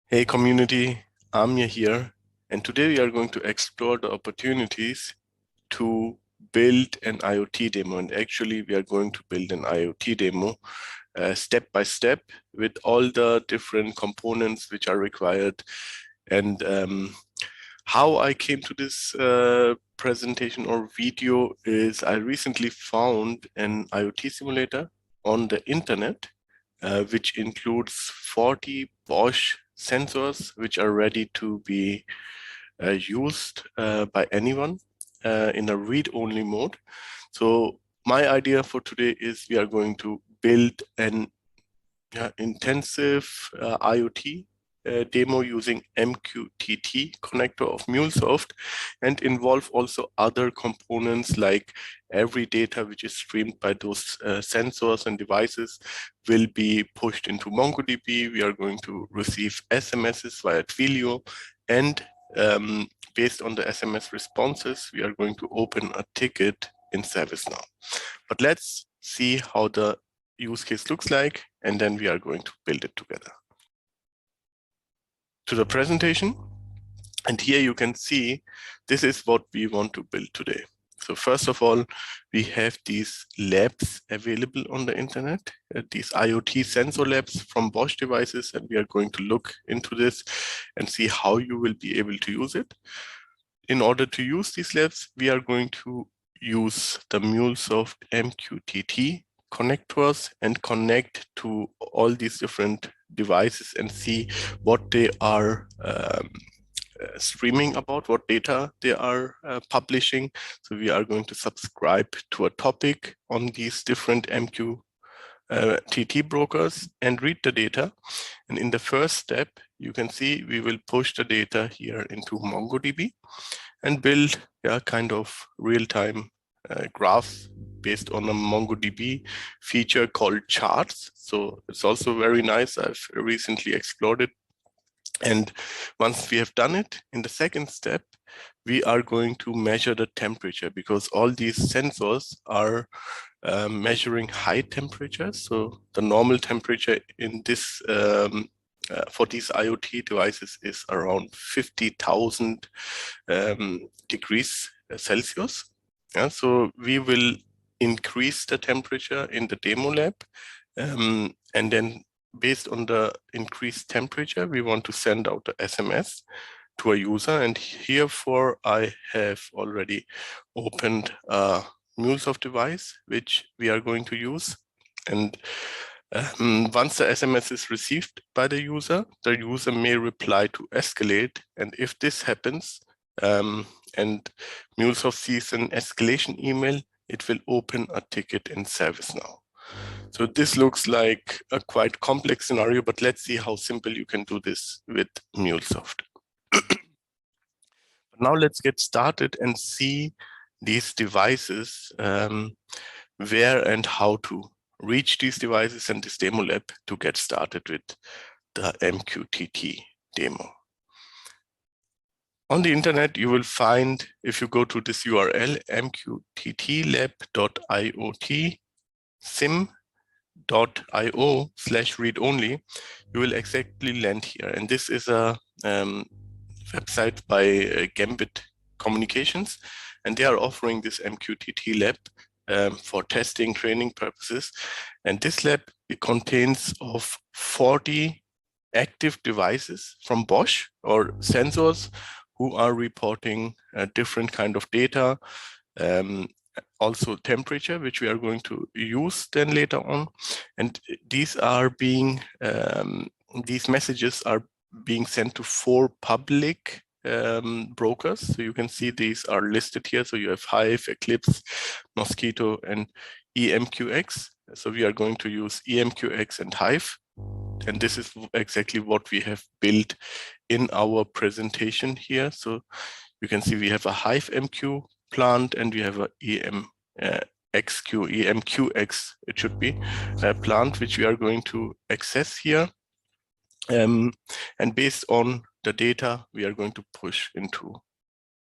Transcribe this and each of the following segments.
Hey community, Amir here, and today we are going to explore the opportunities to build an IoT demo. And actually, we are going to build an IoT demo step by step with all the different components which are required. And how I came to this presentation or video is I recently found an IoT simulator on the internet, which includes 40 Bosch sensors, which are ready to be used by anyone in a read-only mode. So my idea for today is we are going to build an intensive IoT demo using MQTT connector of MuleSoft and involve also other components like every data which is streamed by those sensors and devices will be pushed into MongoDB. We are going to receive SMSs via Twilio, and based on the SMS responses, we are going to open a ticket in ServiceNow. But let's see how the use case looks like, and then we are going to build it together. To the presentation, and here you can see this is what we want to build today. So first of all, we have these labs available on the internet, these IoT sensor labs from Bosch devices, and we are going to look into this and see how you will be able to use it. In order to use these labs, we are going to use the MuleSoft MQTT connectors and connect to all these different devices and see what they are streaming about, what data they are publishing. So we are going to subscribe to a topic on these different MQTT brokers and read the data. And in the first step, you can see we will push the data here into MongoDB and build kind of real-time graphs based on a MongoDB feature called charts. So it's also very nice. I've recently explored it. And once we have done it, in the second step, we are going to measure the temperature because all these sensors are measuring high temperatures. So the normal temperature in this for these IoT devices is around 50,000 degrees Celsius. Yeah, so we will increase the temperature in the Demolab, and then based on the increased temperature, we want to send out the SMS to a user. And herefore, I have already opened a MuleSoft device, which we are going to use. And once the SMS is received by the user may reply to escalate. And if this happens, and MuleSoft sees an escalation email, it will open a ticket in ServiceNow. So this looks like a quite complex scenario, but let's see how simple you can do this with MuleSoft. Now let's get started and see these devices, where and how to reach these devices and this demo lab to get started with the MQTT demo. On the internet, you will find, if you go to this URL, mqttlab.iotsim.io/read-only, you will exactly land here. And this is a website by Gambit Communications, and they are offering this MQTT lab for testing, training purposes. And this lab, it contains of 40 active devices from Bosch or sensors who are reporting different kind of data, also temperature, which we are going to use then later on. And these are being, these messages are being sent to 4 public brokers. So you can see these are listed here. So you have Hive, Eclipse, Mosquito, and EMQX. So we are going to use EMQX and Hive. And this is exactly what we have built in our presentation here. So you can see we have a HiveMQ plant and we have a EMQX, it should be, a plant which we are going to access here. And based on the data, we are going to push into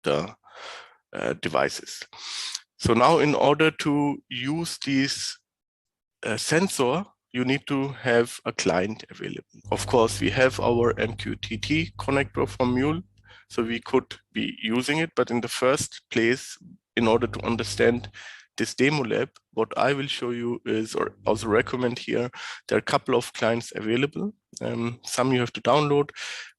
the devices. So now in order to use these sensor you need to have a client available. Of course, we have our MQTT connector from Mule, so we could be using it, but in the first place, in order to understand this Demolab, what I will show you is, or also recommend here, there are a couple of clients available. Some you have to download,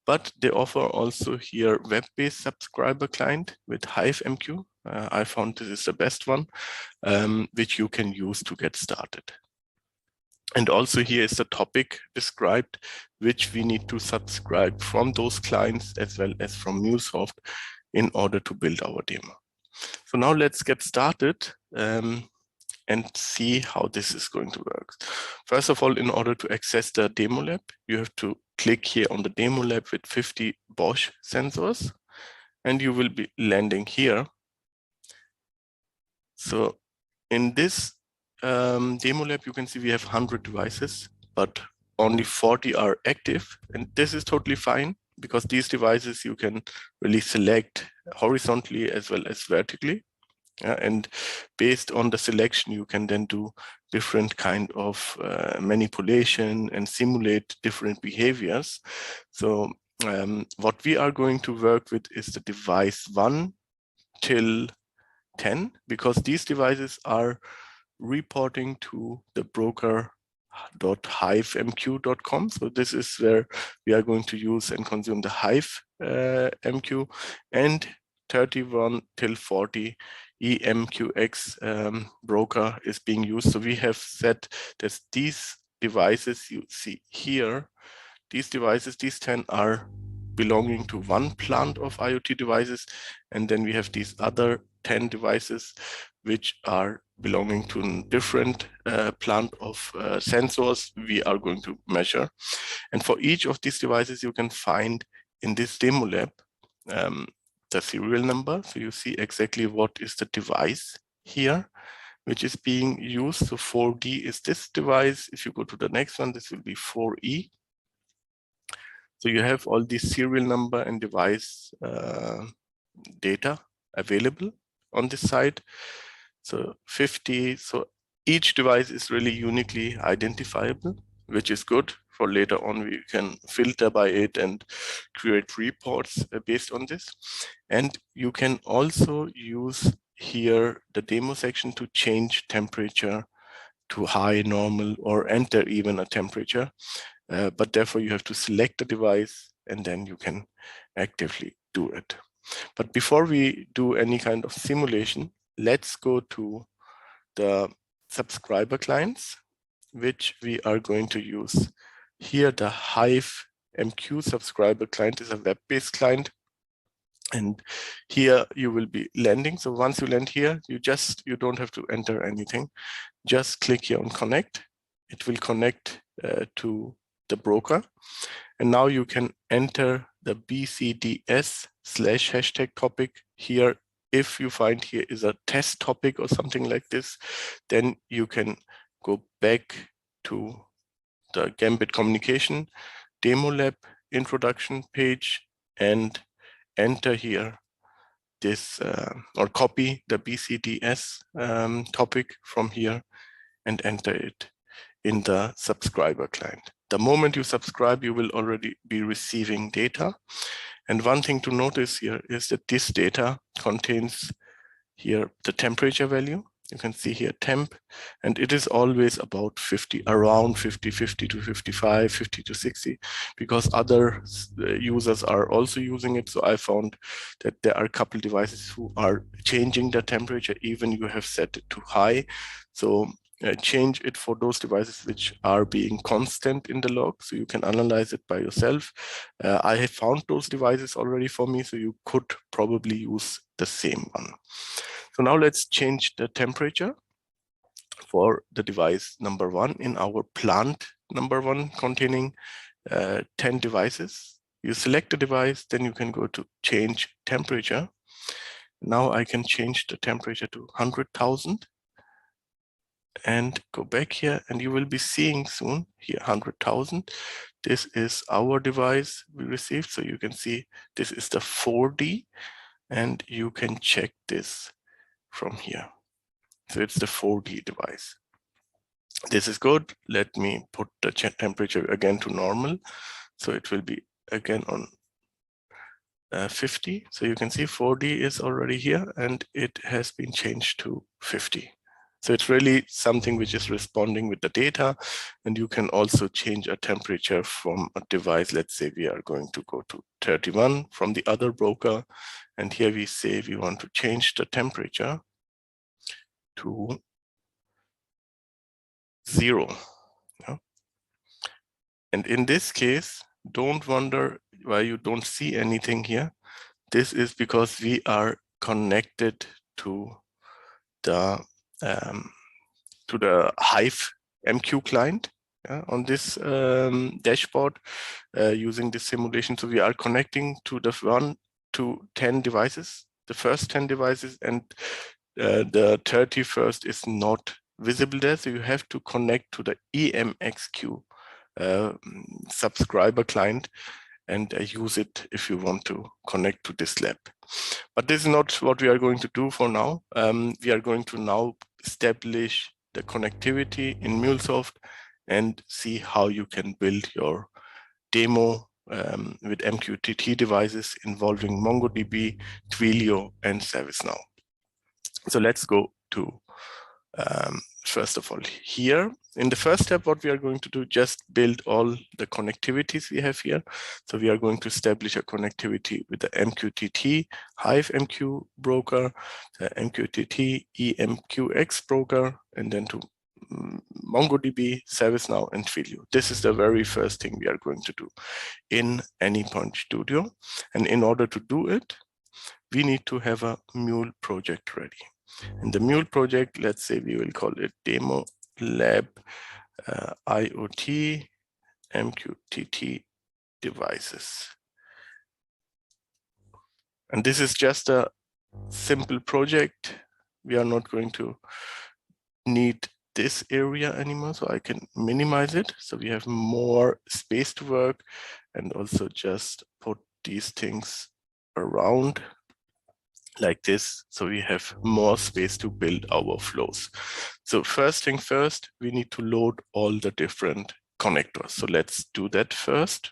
but they offer also here web-based subscriber client with HiveMQ. I found this is the best one, which you can use to get started. And also here is the topic described, which we need to subscribe from those clients as well as from MuleSoft in order to build our demo. So now let's get started and see how this is going to work. First of all, in order to access the Demolab, you have to click here on the Demolab with 50 Bosch sensors, and you will be landing here. So in this Demolab, you can see we have 100 devices, but only 40 are active. And this is totally fine because these devices you can really select horizontally as well as vertically. And based on the selection, you can then do different kind of manipulation and simulate different behaviors. So what we are going to work with is the device 1 till 10, because these devices are reporting to the broker.hivemq.com. So this is where we are going to use and consume the HiveMQ, and 31 till 40 EMQX broker is being used. So we have said that these devices you see here, these devices, these 10 are belonging to one plant of IoT devices, and then we have these other 10 devices which are belonging to a different plant of sensors we are going to measure. And for each of these devices, you can find in this Demolab the serial number. So you see exactly what is the device here, which is being used. So 4D is this device. If you go to the next one, this will be 4E. So you have all these serial number and device data available on this side. So 50, so each device is really uniquely identifiable, which is good for later on. We can filter by it and create reports based on this. And you can also use here the demo section to change temperature to high, normal, or enter even a temperature. But therefore you have to select the device and then you can actively do it. But before we do any kind of simulation, let's go to the subscriber clients, which we are going to use. Here, the HiveMQ subscriber client is a web-based client. And here you will be landing. So once you land here, you don't have to enter anything. Just click here on connect. It will connect to the broker. And now you can enter the BCDS/hashtag topic here. If you find here is a test topic or something like this, then you can go back to the Gambit communication Demolab introduction page and enter here this or copy the BCDS topic from here and enter it in the subscriber client. The moment you subscribe, you will already be receiving data. And one thing to notice here is that this data contains here the temperature value. You can see here temp, and it is always about 50, around 50, 50 to 55, 50 to 60, because other users are also using it. So I found that there are a couple devices who are changing the temperature, even you have set it to high. So change it for those devices which are being constant in the log, so you can analyze it by yourself. I have found those devices already for me, so you could probably use the same one. So now let's change the temperature for the device number 1 in our plant number 1 containing 10 devices. You select the device, then you can go to change temperature. Now I can change the temperature to 100,000 and go back here, and you will be seeing soon here 100,000. This is our device we received. So you can see this is the 4D, and you can check this from here. So it's the 4D device. This is good. Let me put the temperature again to normal. So it will be again on 50. So you can see 4D is already here and it has been changed to 50. So it's really something which is responding with the data. And you can also change a temperature from a device. Let's say we are going to go to 31 from the other broker. And here we say we want to change the temperature to 0. Yeah? And in this case, don't wonder why you don't see anything here. This is because we are connected to the HiveMQ client on this dashboard using this simulation. So we are connecting to the 1 to 10 devices, the first 10 devices, and the 31st is not visible there. So you have to connect to the MQTT subscriber client and use it if you want to connect to this lab. But this is not what we are going to do for now. We are going to now establish the connectivity in MuleSoft and see how you can build your demo with MQTT devices involving MongoDB, Twilio, and ServiceNow. So let's go to first of all, here in the first step, what we are going to do, just build all the connectivities we have here. So we are going to establish a connectivity with the MQTT HiveMQ broker, the MQTT EMQX broker, and then to MongoDB, ServiceNow, and Twilio. This is the very first thing we are going to do in AnyPoint Studio. And in order to do it, we need to have a Mule project ready. In the Mule project, let's say we will call it Demolab IoT MQTT devices. And this is just a simple project. We are not going to need this area anymore, so I can minimize it. So we have more space to work and also just put these things around like this, so we have more space to build our flows. So first thing first, we need to load all the different connectors. So let's do that first.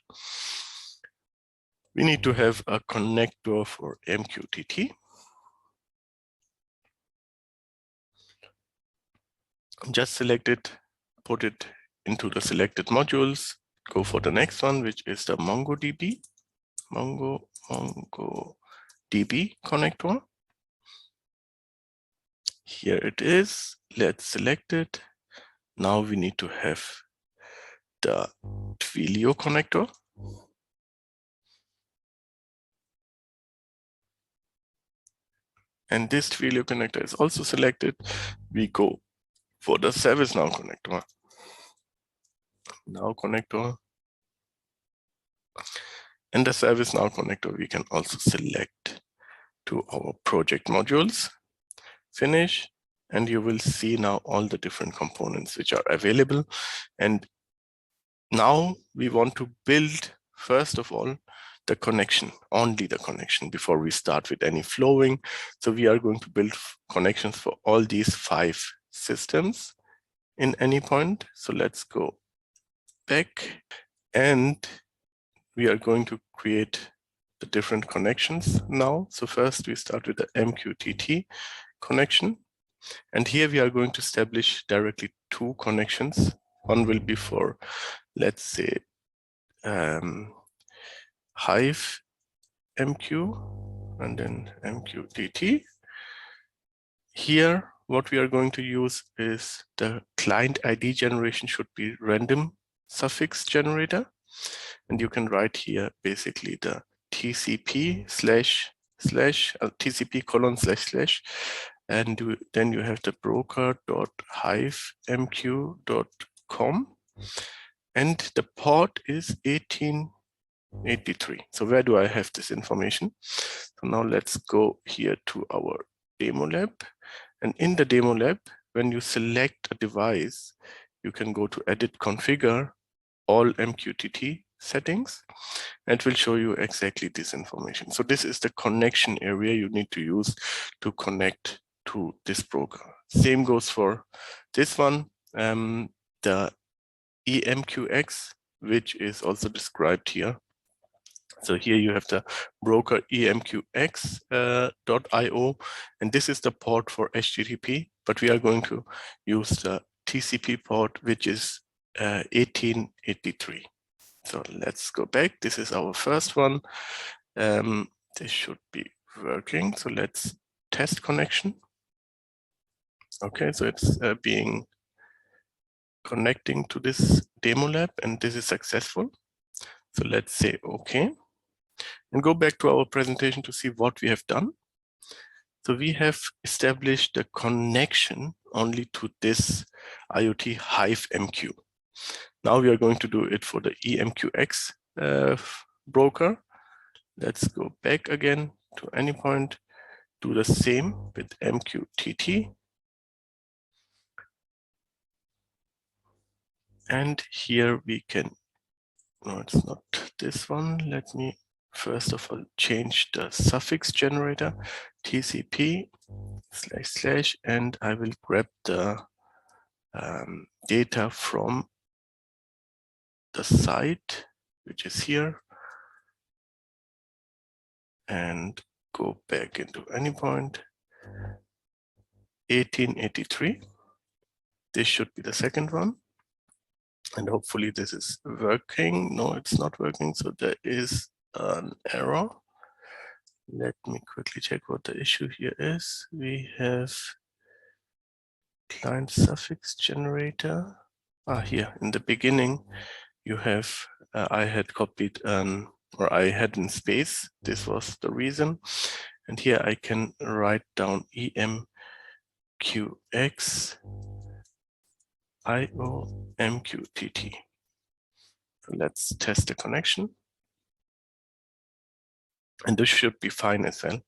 We need to have a connector for MQTT. Just select it, put it into the selected modules, go for the next one, which is the MongoDB, MongoDB connector. Here it is. Let's select it. Now we need to have the Twilio connector. And this Twilio connector is also selected. We go for the ServiceNow connector. Now connector. And the ServiceNow connector we can also select to our project modules. Finish. And you will see now all the different components which are available. And now we want to build, first of all, the connection, only the connection, before we start with any flowing. So we are going to build connections for all these 5 systems in AnyPoint. So let's go back, and we are going to create the different connections now. So first we start with the MQTT connection. And here we are going to establish directly 2 connections. One will be for, let's say, HiveMQ and then MQTT. Here, what we are going to use is the client ID generation should be random suffix generator. And you can write here basically the TCP // and then you have the broker.hivemq.com, and the port is 1883. So where do I have this information? So now let's go here to our Demolab, and in the Demolab, when you select a device, you can go to edit configure all MQTT settings, and it will show you exactly this information. So this is the connection area you need to use to connect to this broker. Same goes for this one. the EMQX, which is also described here. So here you have the broker emqx.io, and this is the port for HTTP, but we are going to use the TCP port, which is 1883. So let's go back. This is our first one. This should be working. So let's test connection. Okay, so it's connecting to this Demolab, and this is successful. So let's say okay, and go back to our presentation to see what we have done. So we have established a connection only to this IoT HiveMQ. Now we are going to do it for the EMQX broker. Let's go back again to any point, do the same with MQTT. And here we can, no, it's not this one. Let me first of all change the suffix generator, TCP // and I will grab the data from the site, which is here, and go back into any point, 1883. This should be the second one. And hopefully this is working. No, it's not working. So there is an error. Let me quickly check what the issue here is. We have client suffix generator. Here in the beginning, you have, I had copied, or I had in space. This was the reason. And here I can write down EMQX IOMQTT. So let's test the connection. And this should be fine as well.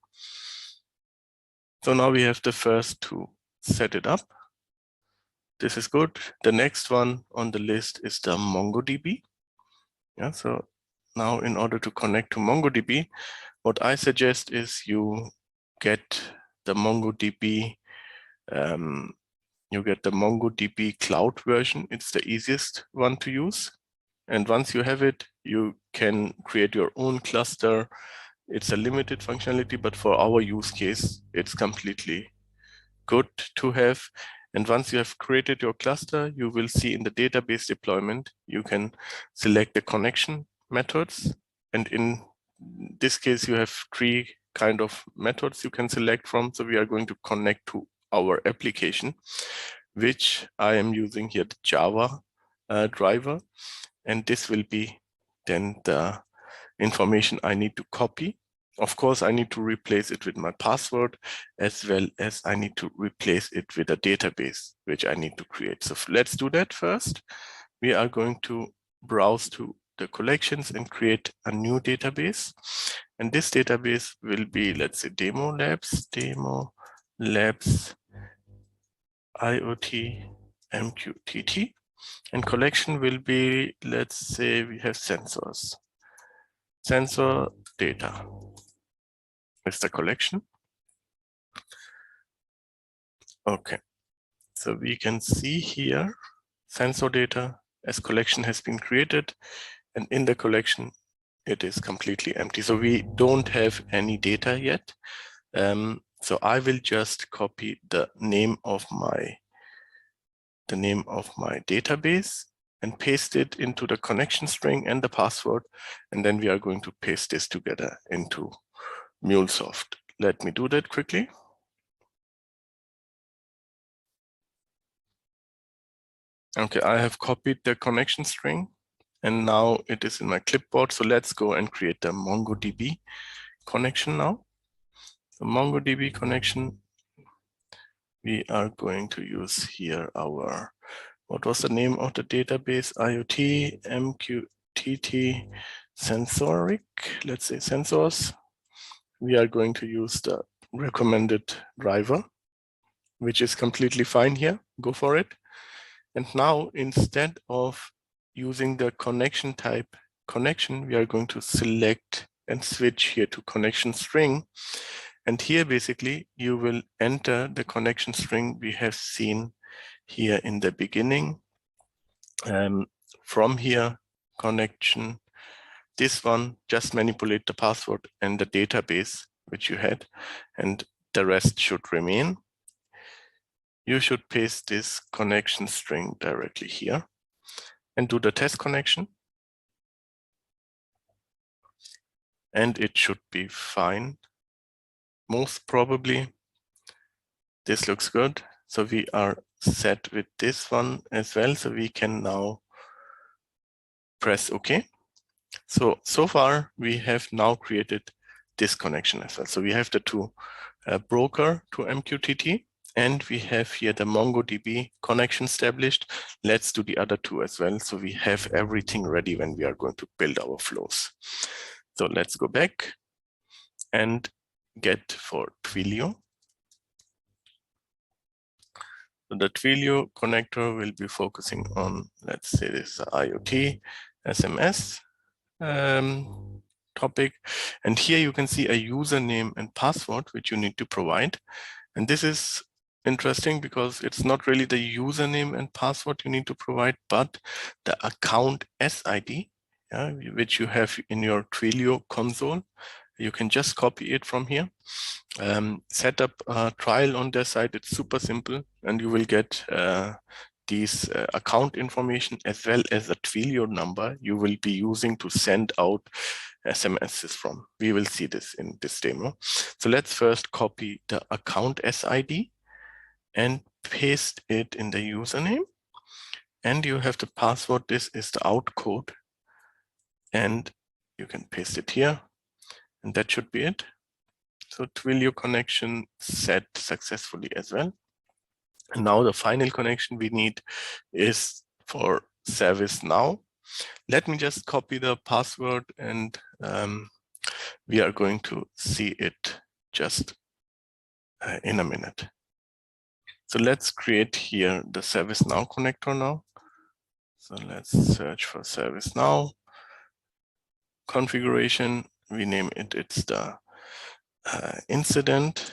So now we have the first to set it up. This is good. The next one on the list is the MongoDB. Yeah, so now in order to connect to MongoDB, what I suggest is you get the MongoDB cloud version. It's the easiest one to use. And once you have it, you can create your own cluster. It's a limited functionality, but for our use case, it's completely good to have. And once you have created your cluster, you will see in the database deployment, you can select the connection methods. And in this case, you have 3 kind of methods you can select from. So we are going to connect to our application, which I am using here, the Java driver. And this will be then the information I need to copy. Of course, I need to replace it with my password, as well as I need to replace it with a database, which I need to create. So let's do that first. We are going to browse to the collections and create a new database. And this database will be, let's say, Demolabs IoT MQTT. And collection will be, let's say we have sensors. Sensor data is the collection. Okay, so we can see here sensor data as collection has been created, and in the collection it is completely empty. So we don't have any data yet. So I will just copy the name of my database and paste it into the connection string and the password. And then we are going to paste this together into MuleSoft. Let me do that quickly. Okay, I have copied the connection string and now it is in my clipboard. So let's go and create the MongoDB connection now. The MongoDB connection, we are going to use here our, what was the name of the database? IoT MQTT Sensoric, let's say sensors. We are going to use the recommended driver, which is completely fine here. Go for it. And now instead of using the connection type connection, we are going to select and switch here to connection string. And here basically you will enter the connection string we have seen here in the beginning. From here, connection, this one, just manipulate the password and the database which you had, and the rest should remain. You should paste this connection string directly here and do the test connection. And it should be fine. Most probably, this looks good. So we are set with this one as well. So we can now press OK. So far, we have now created this connection as well. So we have the two broker to MQTT, and we have here the MongoDB connection established. Let's do the other two as well. So we have everything ready when we are going to build our flows. So let's go back and get for Twilio. So the Twilio connector will be focusing on, let's say this IoT SMS topic. And here you can see a username and password which you need to provide. And this is interesting because it's not really the username and password you need to provide, but the account SID, which you have in your Twilio console. You can just copy it from here. Set up a trial on their site. It's super simple, and you will get these account information as well as a Twilio number you will be using to send out SMSs from. We will see this in this demo. So let's first copy the account SID and paste it in the username. And you have the password. This is the out code. And you can paste it here. And that should be it. So Twilio connection set successfully as well. And now the final connection we need is for ServiceNow. Let me just copy the password, and we are going to see it just in a minute. So let's create here the ServiceNow connector now. So let's search for ServiceNow configuration. We name it, it's the incident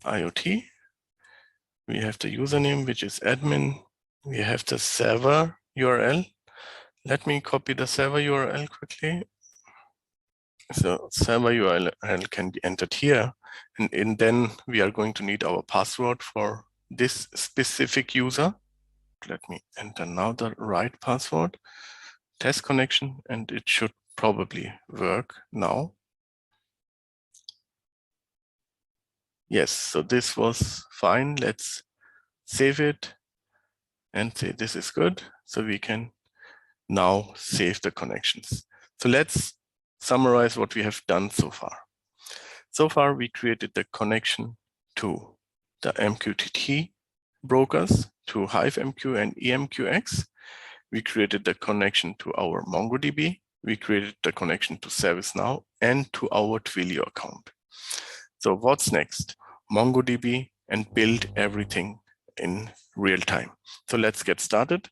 IoT. We have the username, which is admin. We have the server URL. Let me copy the server URL quickly. So server URL can be entered here. And then we are going to need our password for this specific user. Let me enter now the right password. Test connection, and it should probably work now. Yes, so this was fine. Let's save it and say this is good. So we can now save the connections. So let's summarize what we have done so far. So far, we created the connection to the MQTT brokers, to HiveMQ and EMQX. We created the connection to our MongoDB. We created the connection to ServiceNow and to our Twilio account. So what's next? MongoDB and build everything in real time. So let's get started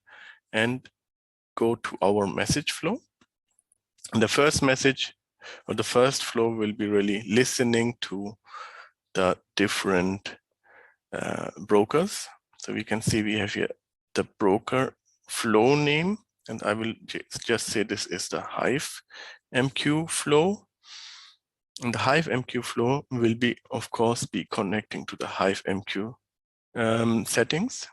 and go to our message flow. And the first message or the first flow will be really listening to the different brokers. So we can see we have here the broker flow name, and I will just say this is the HiveMQ flow. And the HiveMQ flow will be, of course, be connecting to the HiveMQ settings.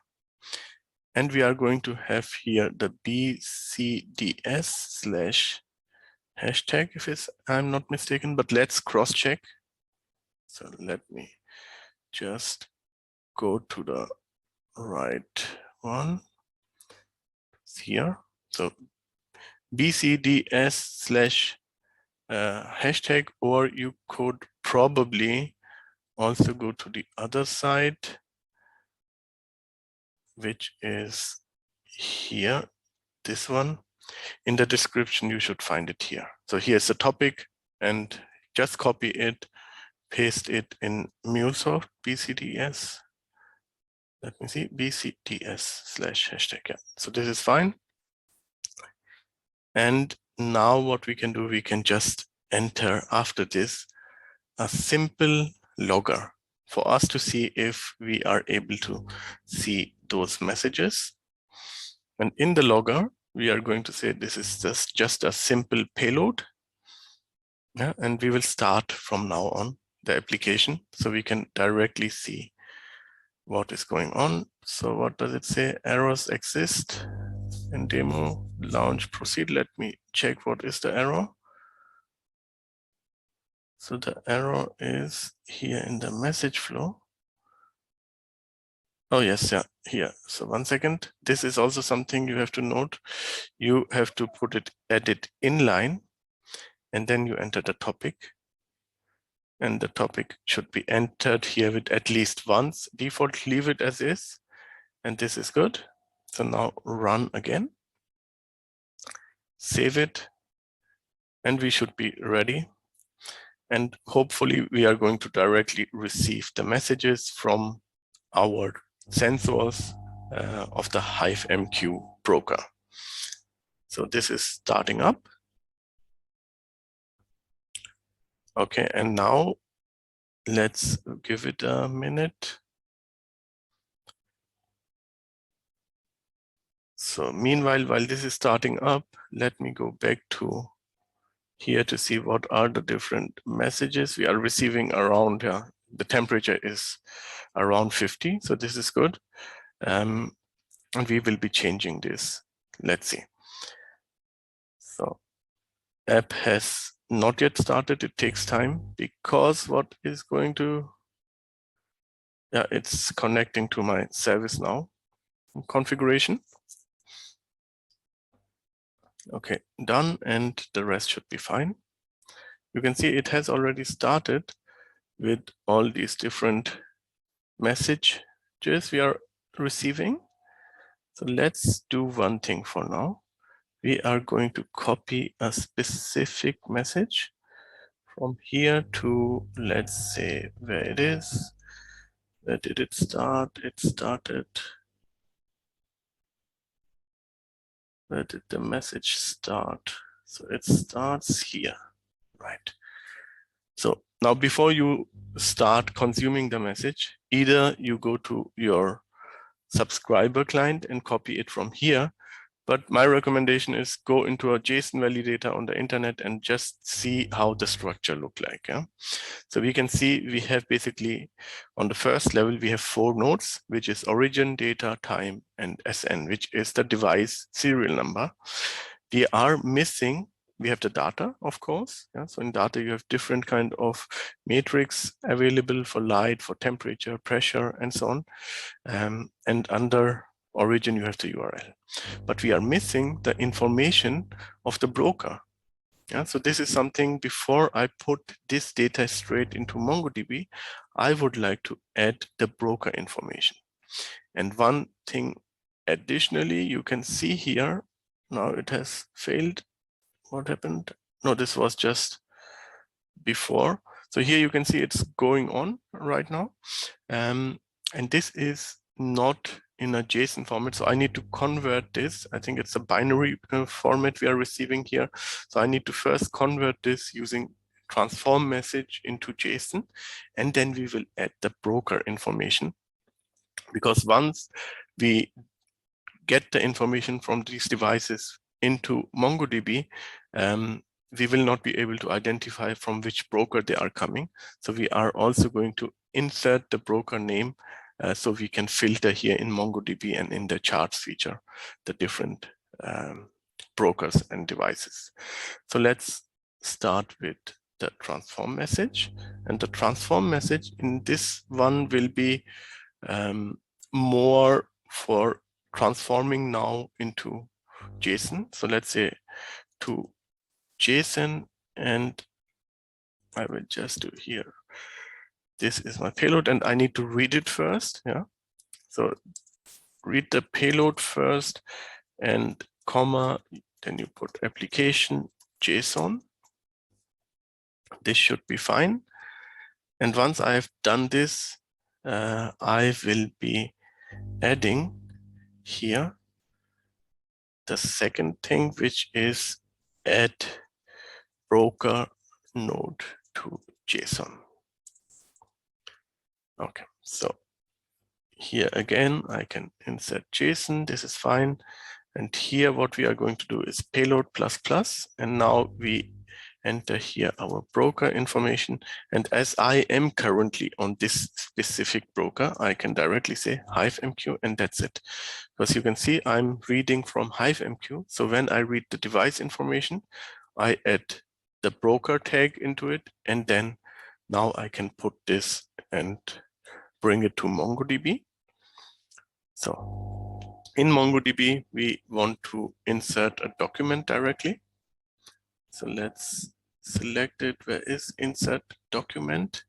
And we are going to have here the BCDS/#, if I'm not mistaken, but let's cross check. So let me just go to the right one here. So BCDS/#, or you could probably also go to the other side, which is here, this one. In the description, you should find it here. So here's the topic, and just copy it, paste it in MuleSoft, BCDS. Let me see, BCDS/#. Yeah. So this is fine. And now what we can do, we can just enter after this a simple logger. for us to see if we are able to see those messages. And in the logger, we are going to say this is just a simple payload. Yeah, and we will start from now on the application so we can directly see what is going on. So what does it say? Errors exist in demo, launch, proceed. Let me check what is the error. So the error is here in the message flow. Oh yes, yeah, here. So 1 second. This is also something you have to note. You have to put it, edit inline, and then you enter the topic. And the topic should be entered here with at least once. Default, leave it as is. And this is good. So now run again. Save it. And we should be ready. And hopefully we are going to directly receive the messages from our sensors of the HiveMQ broker. So this is starting up. Okay, and now let's give it a minute. So meanwhile, while this is starting up, let me go back to here to see what are the different messages we are receiving around. The temperature is around 50, so this is good. And we will be changing this. Let's see. So app has not yet started. It takes time because what is going to, it's connecting to my ServiceNow configuration. Okay, done, and the rest should be fine. You can see it has already started with all these different messages we are receiving. So let's do one thing for now. We are going to copy a specific message from here to, let's say, where it is. Where did it start? It started. Where did the message start? So it starts here, right? So now before you start consuming the message, either you go to your subscriber client and copy it from here, but my recommendation is go into a JSON validator on the internet and just see how the structure look like. Yeah? So we can see we have basically on the first level, we have 4 nodes, which is origin, data, time, and SN, which is the device serial number. We are missing, we have the data, of course. Yeah? So in data, you have different kind of matrix available for light, for temperature, pressure, and so on. And under origin, you have the URL. But we are missing the information of the broker. Yeah, so this is something, before I put this data straight into MongoDB, I would like to add the broker information. And one thing additionally, you can see here, now it has failed. What happened? No, this was just before. So here you can see it's going on right now. And this is not in a JSON format. So I need to convert this. I think it's a binary format we are receiving here. So I need to first convert this using transform message into JSON, and then we will add the broker information. Because once we get the information from these devices into MongoDB, we will not be able to identify from which broker they are coming. So we are also going to insert the broker name so we can filter here in MongoDB and in the charts feature the different brokers and devices. So let's start with the transform message. And the transform message in this one will be more for transforming now into JSON. So let's say to JSON, and I will just do here. This is my payload, and I need to read it first. Yeah. So read the payload first, and comma, then you put application JSON. This should be fine. And once I have done this, I will be adding here the second thing, which is add broker node to JSON. Okay, so here again, I can insert JSON. This is fine. And here what we are going to do is payload ++. And now we enter here our broker information. And as I am currently on this specific broker, I can directly say HiveMQ, and that's it. Because you can see I'm reading from HiveMQ. So when I read the device information, I add the broker tag into it. And then now I can put this and bring it to MongoDB. So in MongoDB, we want to insert a document directly. So let's select it. Where is insert document?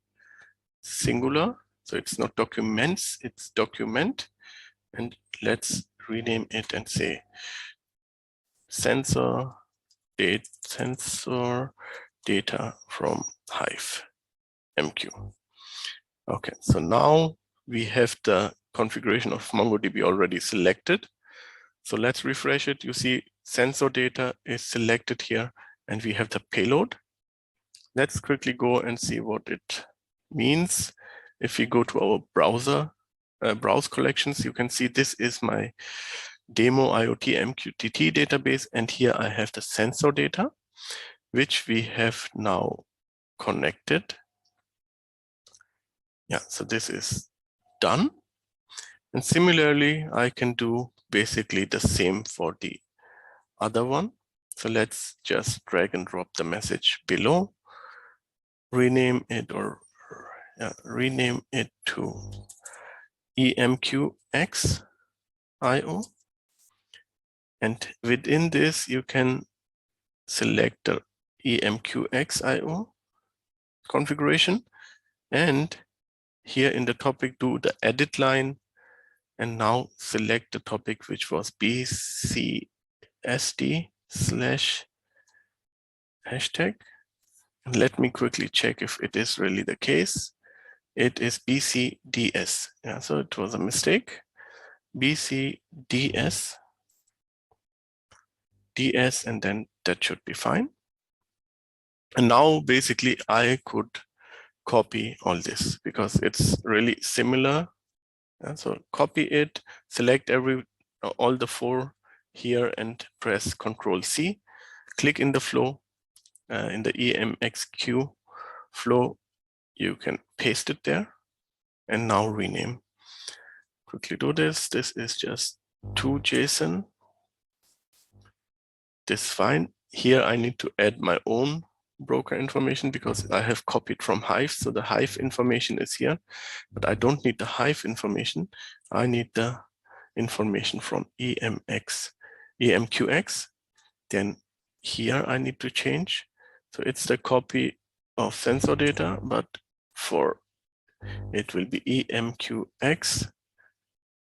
Singular. So it's not documents, it's document. And let's rename it and say sensor data from HiveMQ. Okay, so now we have the configuration of MongoDB already selected. So let's refresh it. You see sensor data is selected here and we have the payload. Let's quickly go and see what it means. If we go to our browser, browse collections, you can see this is my demo IoT MQTT database. And here I have the sensor data, which we have now connected. Yeah, so this is done. And similarly, I can do basically the same for the other one. So let's just drag and drop the message below, rename it to EMQX IO. And within this, you can select the EMQX IO configuration. And here in the topic, do the edit line. And now select the topic, which was BCSD/#. And let me quickly check if it is really the case. It is BCDS. Yeah, so it was a mistake. BCDS, DS, and then that should be fine. And now basically I could copy all this because it's really similar. Yeah, so copy it, select all the 4 here and press Ctrl+C, click in the flow, in the EMXQ flow, you can paste it there and now rename. Quickly do this. This is just to JSON. This is fine. Here I need to add my own broker information because I have copied from Hive. So the Hive information is here, but I don't need the Hive information. I need the information from EMQX. Then here I need to change. So it's the copy of sensor data, but for it will be EMQX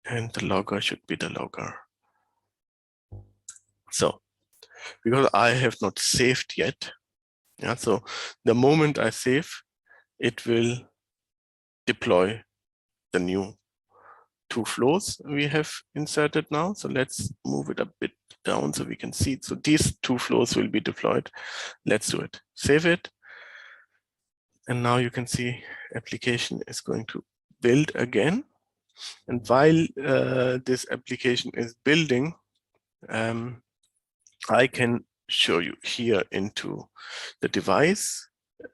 and the logger should be the logger. So because I have not saved yet, yeah, so the moment I save, it will deploy the new 2 flows we have inserted now. So let's move it a bit down so we can see it. So these 2 flows will be deployed. Let's do it. Save it. And now you can see application is going to build again. And while this application is building, I can show you here into the device,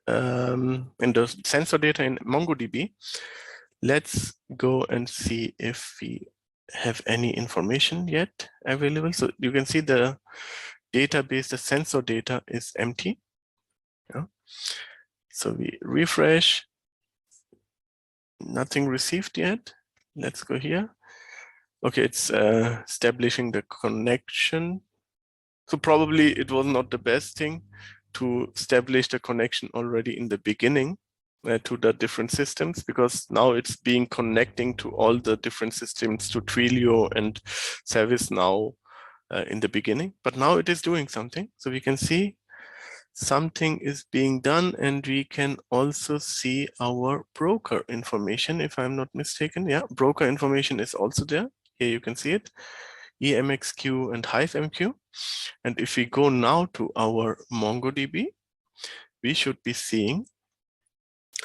in the sensor data in MongoDB. Let's go and see if we have any information yet available. So you can see the database, the sensor data is empty. Yeah. So we refresh, nothing received yet. Let's go here. Okay, it's establishing the connection. So probably it was not the best thing to establish the connection already in the beginning to the different systems, because now it's being connecting to all the different systems, to Twilio and ServiceNow in the beginning. But now it is doing something. So we can see something is being done, and we can also see our broker information, if I'm not mistaken. Yeah, broker information is also there. Here you can see it, EMXQ and HiveMQ. And if we go now to our MongoDB, we should be seeing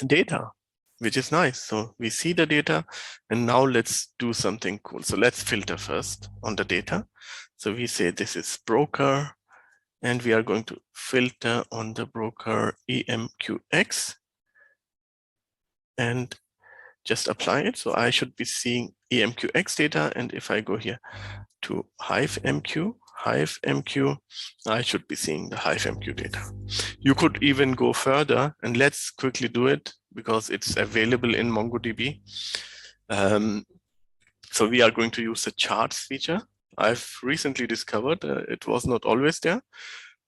data. which is nice. So we see the data, and now let's do something cool. So let's filter first on the data. So we say this is broker, and we are going to filter on the broker EMQX and just apply it. So I should be seeing EMQX data, and if I go here to HiveMQ, I should be seeing the HiveMQ data. You could even go further, and let's quickly do it because it's available in MongoDB. So we are going to use the charts feature. I've recently discovered it was not always there,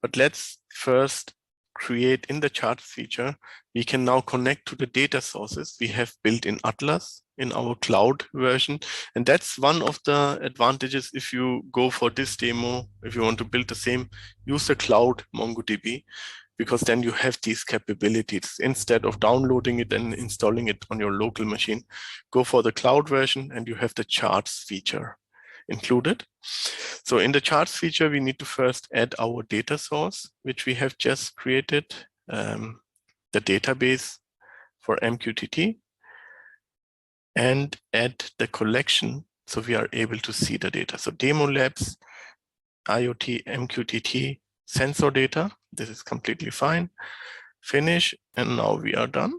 but let's first create in the charts feature. We can now connect to the data sources we have built in Atlas in our cloud version. And that's one of the advantages if you go for this demo, if you want to build the same, use the cloud MongoDB, because then you have these capabilities. Instead of downloading it and installing it on your local machine, go for the cloud version and you have the charts feature included. So in the charts feature, we need to first add our data source, which we have just created, the database for MQTT, and add the collection so we are able to see the data. So Demolabs, IoT, MQTT, sensor data, this is completely fine. Finish, and now we are done.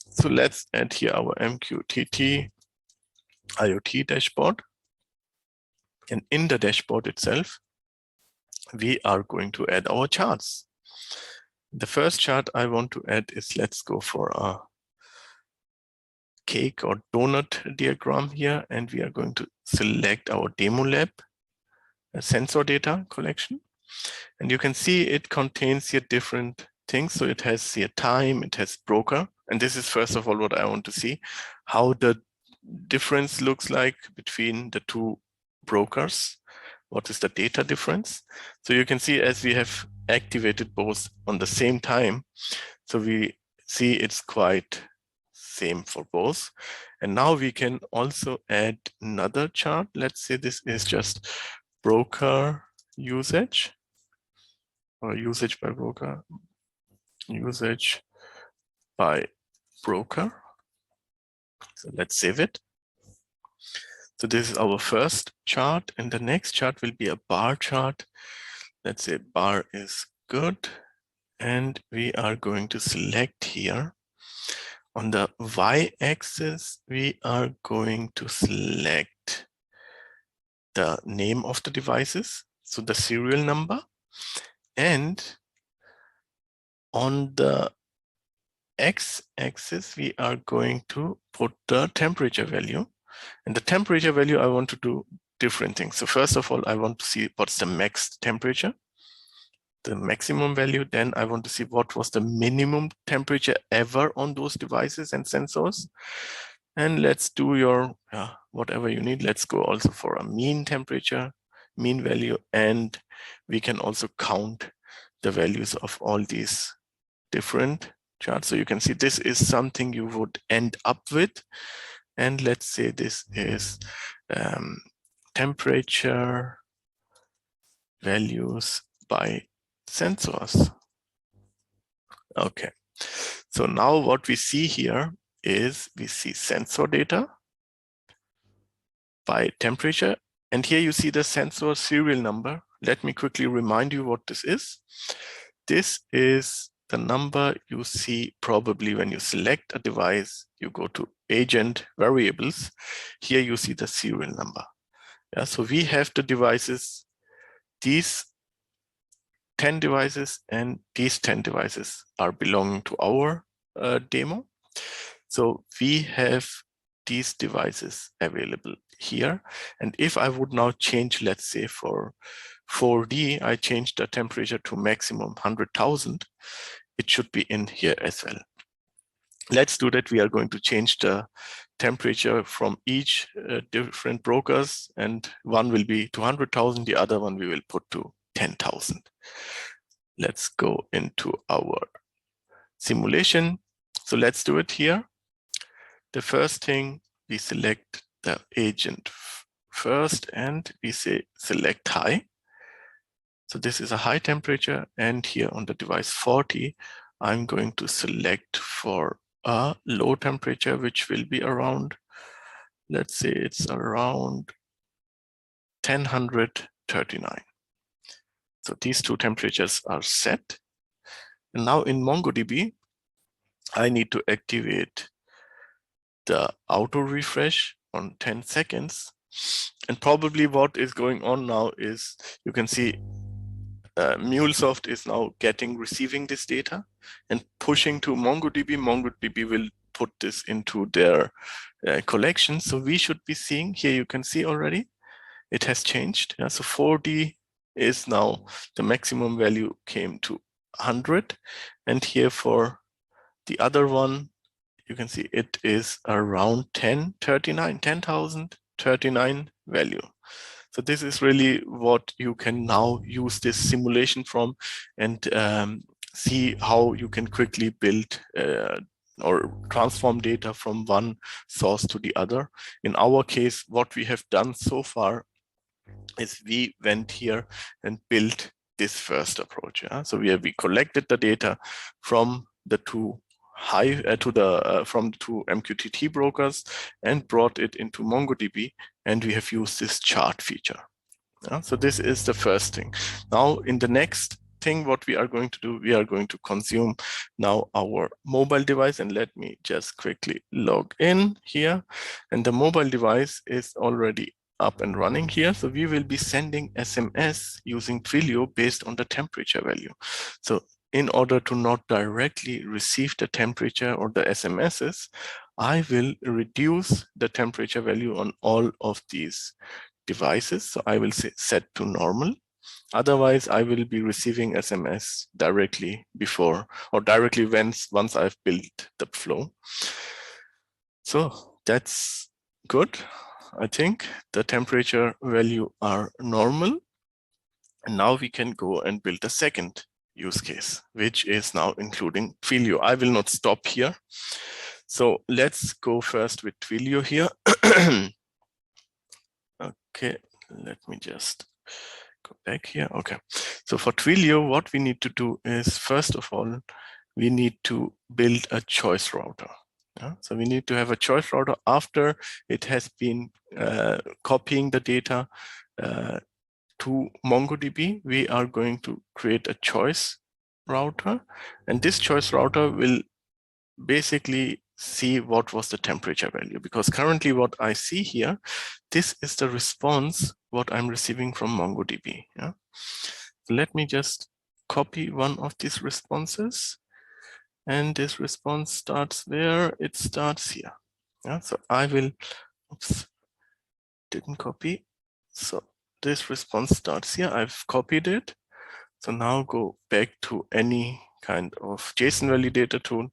So let's add here our MQTT IoT dashboard. And in the dashboard itself, we are going to add our charts. The first chart I want to add is, let's go for a cake or donut diagram here, and we are going to select our Demolab sensor data collection. And you can see it contains here different things. So it has here time, it has broker. And this is first of all what I want to see, how the difference looks like between the two brokers. What is the data difference? So you can see as we have activated both on the same time, so we see it's quite same for both. And now we can also add another chart. Let's say this is just broker usage, or usage by broker, usage by broker. So let's save it. So this is our first chart, and the next chart will be a bar chart. Let's say bar is good, and we are going to select here. On the y-axis, we are going to select the name of the devices, so the serial number, and on the x-axis, we are going to put the temperature value. And the temperature value, I want to do different things. So first of all, I want to see what's the max temperature, the maximum value. Then I want to see what was the minimum temperature ever on those devices and sensors. And let's do your whatever you need. Let's go also for a mean temperature, mean value, and we can also count the values of all these different charts. So you can see this is something you would end up with. And let's say this is temperature values by sensors. Okay, so now what we see here is we see sensor data by temperature. And here you see the sensor serial number. Let me quickly remind you what this is. This is the number you see probably when you select a device, you go to agent variables. Here you see the serial number. Yeah, so we have the devices, these 10 devices and these 10 devices are belonging to our demo. So we have these devices available here. And if I would now change, let's say for 4D, I change the temperature to maximum 100,000, it should be in here as well. Let's do that. We are going to change the temperature from each different brokers, and one will be 200,000, the other one we will put to 10,000. Let's go into our simulation. So let's do it here. The first thing, we select the agent first, and we say select high. So this is a high temperature, and here on the device 40, I'm going to select for a low temperature, which will be around, let's say it's around 1039. So these two temperatures are set. And now in MongoDB, I need to activate the auto refresh on 10 seconds. And probably what is going on now is you can see MuleSoft is now receiving this data and pushing to MongoDB. MongoDB will put this into their collection. So we should be seeing here, you can see already, it has changed. Yeah, so 40 is now the maximum value came to 100. And here for the other one, you can see it is around 10,039 value. So this is really what you can now use this simulation from, and see how you can quickly build or transform data from one source to the other. In our case, what we have done so far is we went here and built this first approach. Yeah? So we collected the data from the two from the two MQTT brokers and brought it into MongoDB, and we have used this chart feature. Yeah? So this is the first thing. Now in the next thing, what we are going to do, we are going to consume now our mobile device, and let me just quickly log in here. And the mobile device is already up and running here. So we will be sending SMS using Twilio based on the temperature value. So in order to not directly receive the temperature or the SMSs, I will reduce the temperature value on all of these devices. So I will set to normal. Otherwise, I will be receiving SMS directly before or directly once I've built the flow. So that's good. I think the temperature value are normal. And now we can go and build a second use case, which is now including Twilio. I will not stop here. So let's go first with Twilio here. Okay, let me just go back here. Okay, so for Twilio, what we need to do is, first of all, we need to build a choice router. Yeah? So we need to have a choice router after it has been copying the data to MongoDB. We are going to create a choice router, and this choice router will basically see what was the temperature value, because currently what I see here, this is the response what I'm receiving from MongoDB. Yeah? So let me just copy one of these responses, and this response starts where it starts here. Yeah? So I will, oops, didn't copy. So this response starts here. I've copied it. So now go back to any kind of JSON validator tool,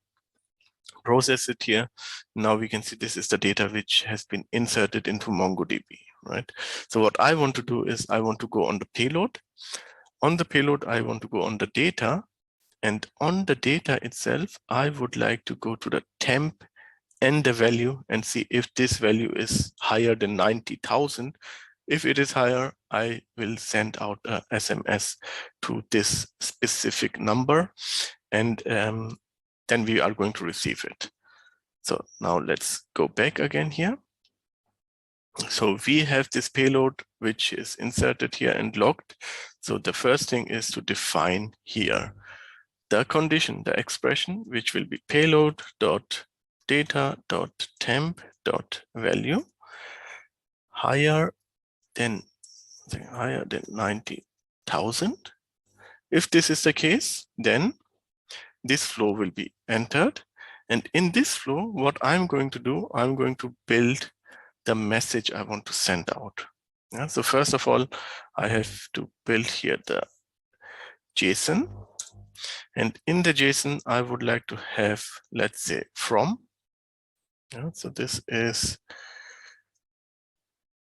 process it here. Now we can see this is the data which has been inserted into MongoDB, right? So what I want to do is I want to go on the payload. On the payload, I want to go on the data. And on the data itself, I would like to go to the temp and the value and see if this value is higher than 90,000. If it is higher, I will send out a SMS to this specific number, and then we are going to receive it. So now let's go back again here. So we have this payload which is inserted here and logged. So the first thing is to define here the condition, the expression, which will be payload.data.temp.value higher than 90,000. If this is the case, then this flow will be entered. And in this flow, what I'm going to do, I'm going to build the message I want to send out. Yeah, so first of all, I have to build here the JSON. And in the JSON, I would like to have, let's say, from. Yeah, so this is,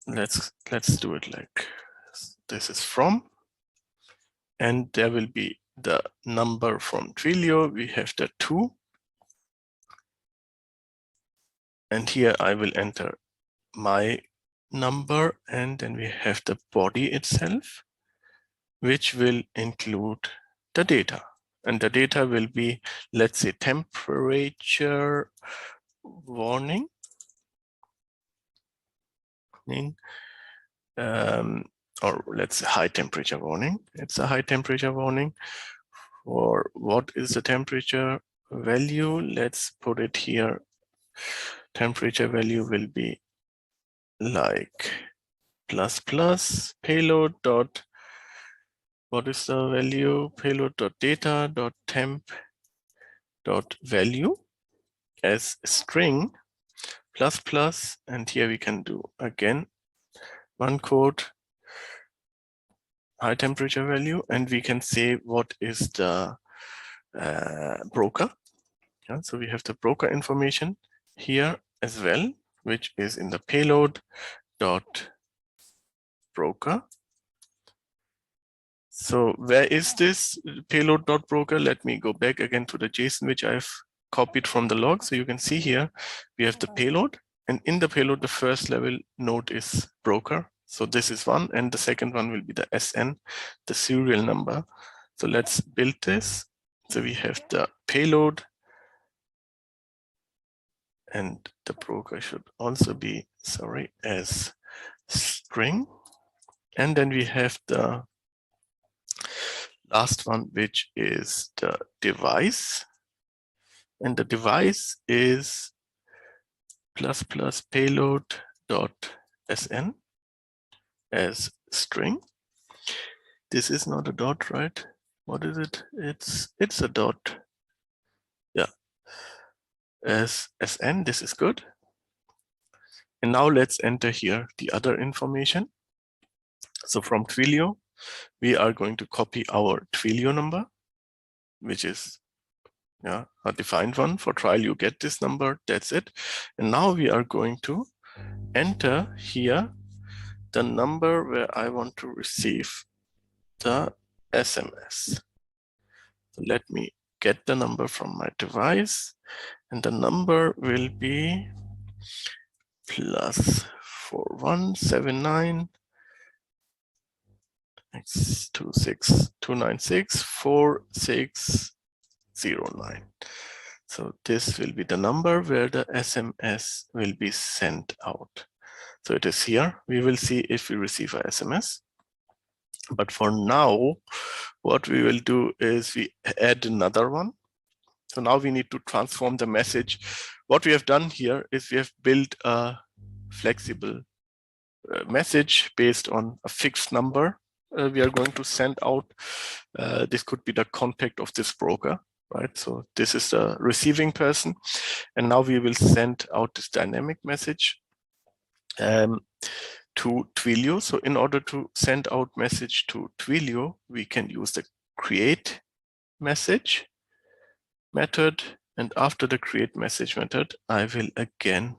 let's do it like this is from. And there will be the number from Twilio. We have the 2. And here I will enter my number, and then we have the body itself, which will include the data. And the data will be, let's say, temperature warning. Or let's say high temperature warning. It's a high temperature warning. Or what is the temperature value? Let's put it here. Temperature value will be like ++ payload dot, what is the value? Payload dot data dot temp dot value as string ++, and here we can do again one quote high temperature value, and we can say what is the broker. Yeah, so we have the broker information here as well, which is in the payload dot broker. So where is this payload dot broker? Let me go back again to the JSON which I've copied from the log. So you can see here we have the payload, and in the payload the first level node is broker. So this is one, and the second one will be the SN, the serial number. So let's build this. So we have the payload, and the broker should also be, sorry, as string. And then we have the last one, which is the device. And the device is ++ payload dot SN as string. This is not a dot, right? What is it? It's a dot. Yeah. As SN, this is good. And now let's enter here the other information. So from Twilio, we are going to copy our Twilio number, which is a defined one. For trial, you get this number, that's it. And now we are going to enter here the number where I want to receive the SMS. So let me get the number from my device, and the number will be +4179 26296 4609. So this will be the number where the SMS will be sent out. So it is here. We will see if we receive a SMS. But for now, what we will do is we add another one. So now we need to transform the message. What we have done here is we have built a flexible message based on a fixed number we are going to send out. This could be the contact of this broker, right? So this is the receiving person. And now we will send out this dynamic message to Twilio. So in order to send out message to Twilio, we can use the create message method. And after the create message method, I will again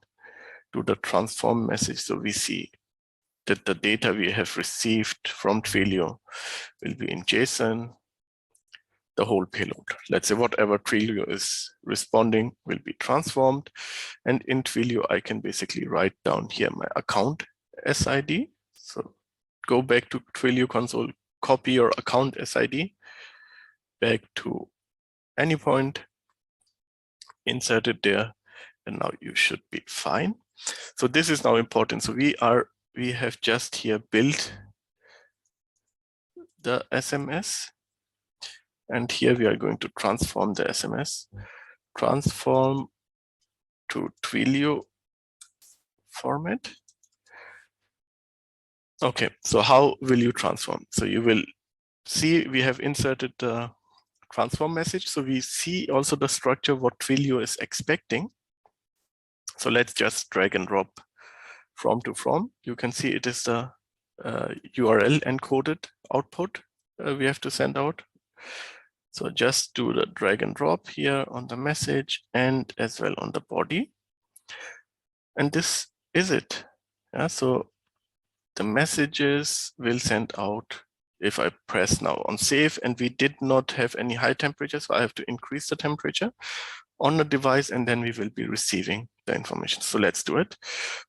do the transform message. So we see that the data we have received from Twilio will be in JSON, the whole payload. Let's say whatever Twilio is responding will be transformed. And in Twilio, I can basically write down here my account SID. So go back to Twilio console, copy your account SID back to any point, insert it there, and now you should be fine. So this is now important. So we have just here built the SMS, and here we are going to transform the SMS, transform to Twilio format. Okay, so how will you transform? So you will see we have inserted the transform message. So we see also the structure what Twilio is expecting. So let's just drag and drop from to from. You can see it is the URL encoded output we have to send out. So just do the drag and drop here on the message and as well on the body. And this is it. Yeah, so the messages will send out if I press now on save, and we did not have any high temperature, so I have to increase the temperature on the device, and then we will be receiving the information. So let's do it.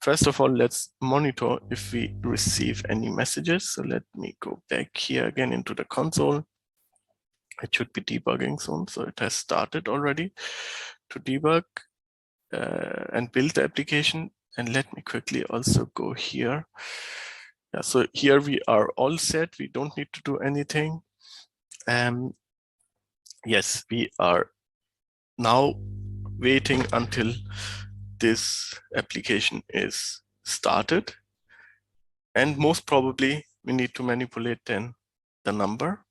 First of all, let's monitor if we receive any messages. So let me go back here again into the console. It should be debugging soon. So it has started already to debug and build the application. And let me quickly also go here. Yeah, so here we are all set. We don't need to do anything. Yes, we are now waiting until this application is started. And most probably we need to manipulate then the number.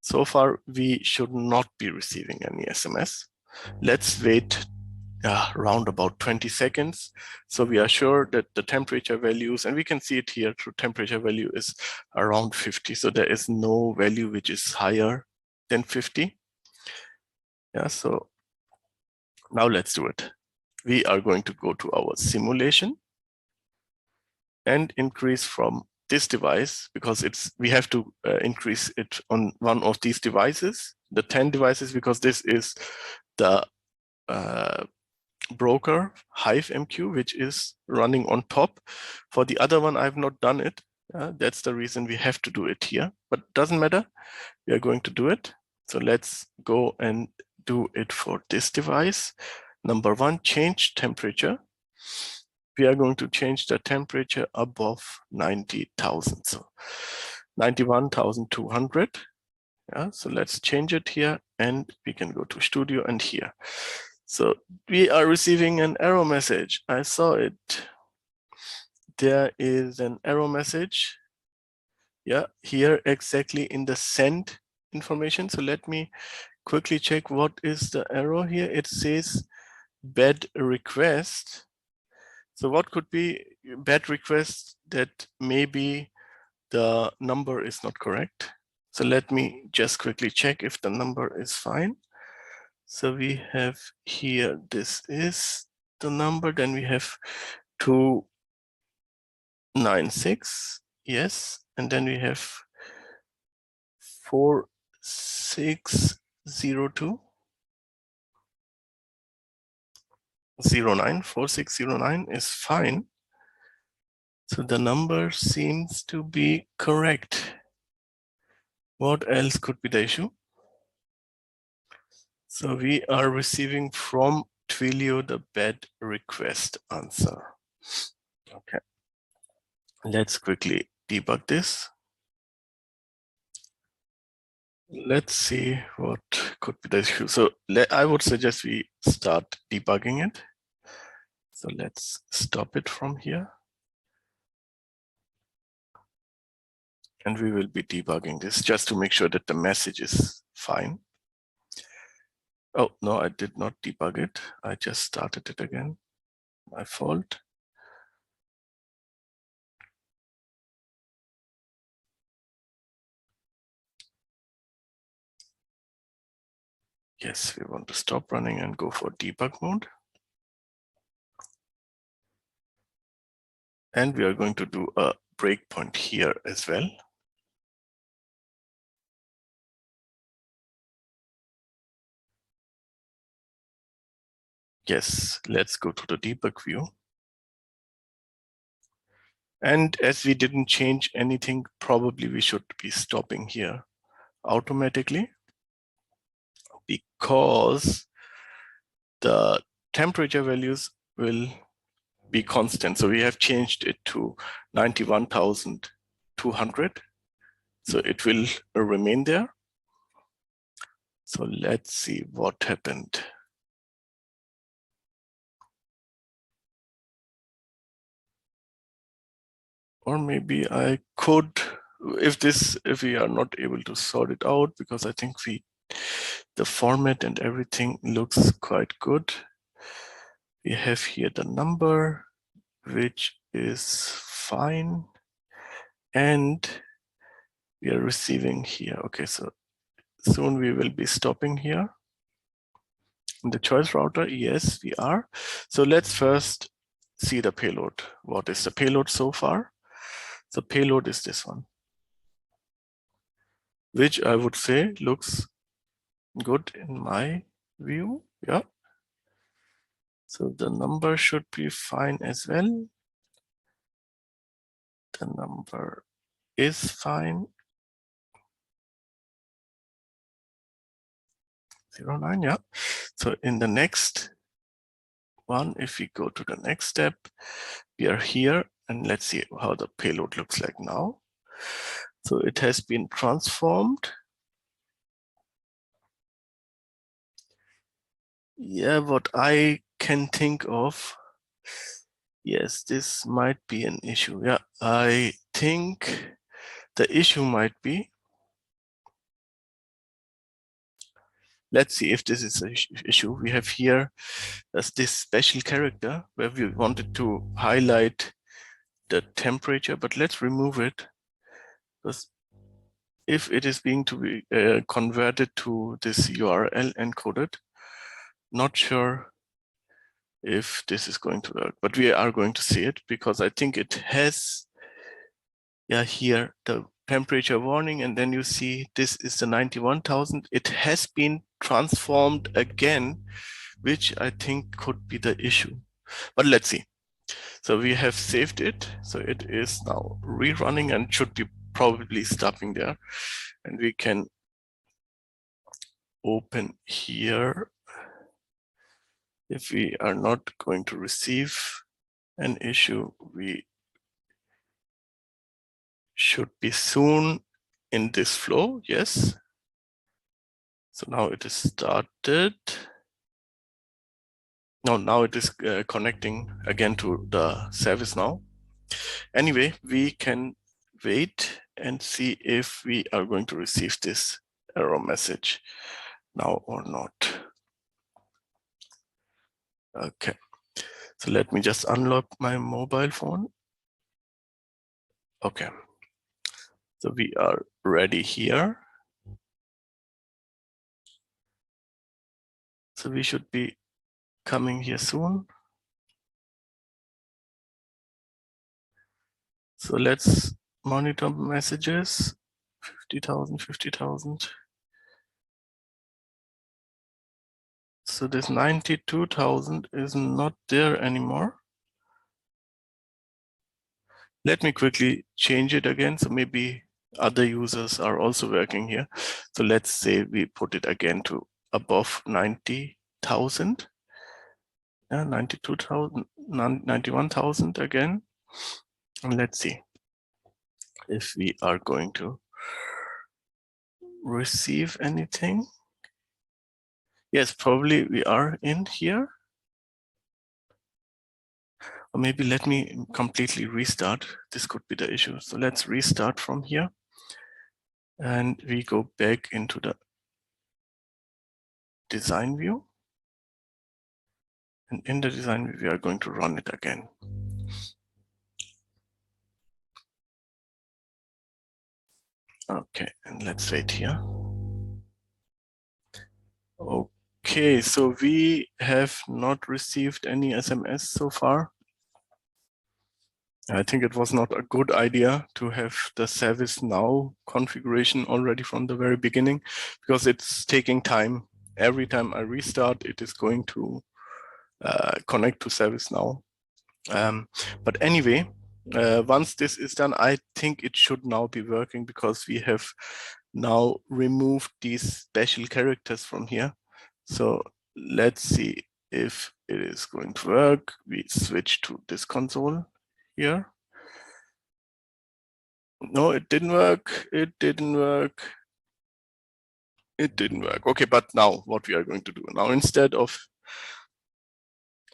So far, we should not be receiving any SMS. Let's wait around about 20 seconds. So we are sure that the temperature values, and we can see it here through temperature value is around 50. So there is no value which is higher than 50. Yeah, so now let's do it. We are going to go to our simulation and increase from this device, because we have to increase it on one of these devices, the 10 devices, because this is the broker HiveMQ, which is running on top. For the other one, I've not done it. That's the reason we have to do it here, but it doesn't matter. We are going to do it. So let's go and do it for this device. Number one, change temperature. We are going to change the temperature above 90,000. So 91,200. Yeah, so let's change it here, and we can go to Studio and here. So we are receiving an error message. I saw it. There is an error message. Yeah, here exactly in the send information. So let me quickly check what is the error here. It says bad request. So what could be bad request? That maybe the number is not correct. So let me just quickly check if the number is fine. So we have here, this is the number, then we have 296, yes, and then we have 4602. 4609 is fine. So the number seems to be correct. What else could be the issue? So we are receiving from Twilio the bad request answer. Okay. Let's quickly debug this. Let's see what could be the issue. So I would suggest we start debugging it. So let's stop it from here. And we will be debugging this just to make sure that the message is fine. Oh, no, I did not debug it. I just started it again. My fault. Yes, we want to stop running and go for debug mode. And we are going to do a breakpoint here as well. Yes, let's go to the debug view. And as we didn't change anything, probably we should be stopping here automatically, because the temperature values will be constant. So we have changed it to 91,200. So it will remain there. So let's see what happened. Or maybe I could, if we are not able to sort it out, because I think the format and everything looks quite good. We have here the number, which is fine. And we are receiving here. Okay, so soon we will be stopping here. In the choice router, yes, we are. So let's first see the payload. What is the payload so far? The payload is this one, which I would say looks good in my view. Yeah. So the number should be fine as well. The number is fine. 09, yeah. So in the next one, if we go to the next step, we are here, and let's see how the payload looks like now. So it has been transformed. Yeah, what I can think of, yes, this might be an issue. Yeah, I think the issue might be, let's see if this is an issue. We have here this special character where we wanted to highlight the temperature, but let's remove it, because if it is being to be converted to this URL encoded, not sure if this is going to work, but we are going to see it because I think it has, yeah, here the temperature warning, and then you see this is the 91,000. It has been transformed again, which I think could be the issue, but let's see. So we have saved it. So it is now rerunning and should be probably stopping there. And we can open here. If we are not going to receive an issue, we should be soon in this flow. Yes. So now it is started. No, now it is connecting again to the ServiceNow. Anyway, we can wait and see if we are going to receive this error message now or not. Okay, so let me just unlock my mobile phone. Okay, so we are ready here. So we should be coming here soon. So let's monitor messages. 50,000, 50,000. So this 92,000 is not there anymore. Let me quickly change it again. So maybe other users are also working here. So let's say we put it again to above 90,000. 92,000, 91,000 again. And let's see if we are going to receive anything. Yes, probably we are in here. Or maybe let me completely restart. This could be the issue. So let's restart from here. And we go back into the design view. And in the design view, we are going to run it again. Okay, and let's wait here. Okay, so we have not received any SMS so far. I think it was not a good idea to have the ServiceNow configuration already from the very beginning, because it's taking time. Every time I restart, it is going to connect to ServiceNow. But anyway, once this is done, I think it should now be working, because we have now removed these special characters from here. So let's see if it is going to work. We switch to this console here. No, it didn't work. It didn't work. It didn't work. Okay, but now what we are going to do now, instead of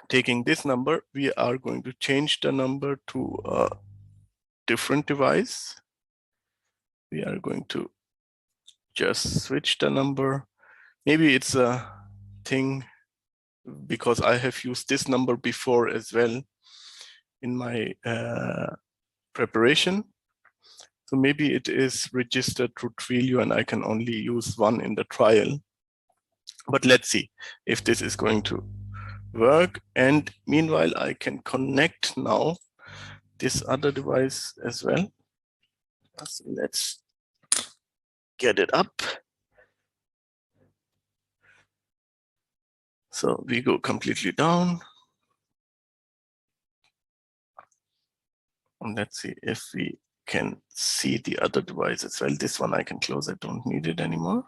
taking this number, we are going to change the number to a different device. We are going to just switch the number. Maybe it's a thing because I have used this number before as well in my preparation. So maybe it is registered through Twilio and I can only use one in the trial. But let's see if this is going to work. And meanwhile, I can connect now this other device as well. So let's get it up. So we go completely down. And let's see if we can see the other device as well. This one I can close. I don't need it anymore.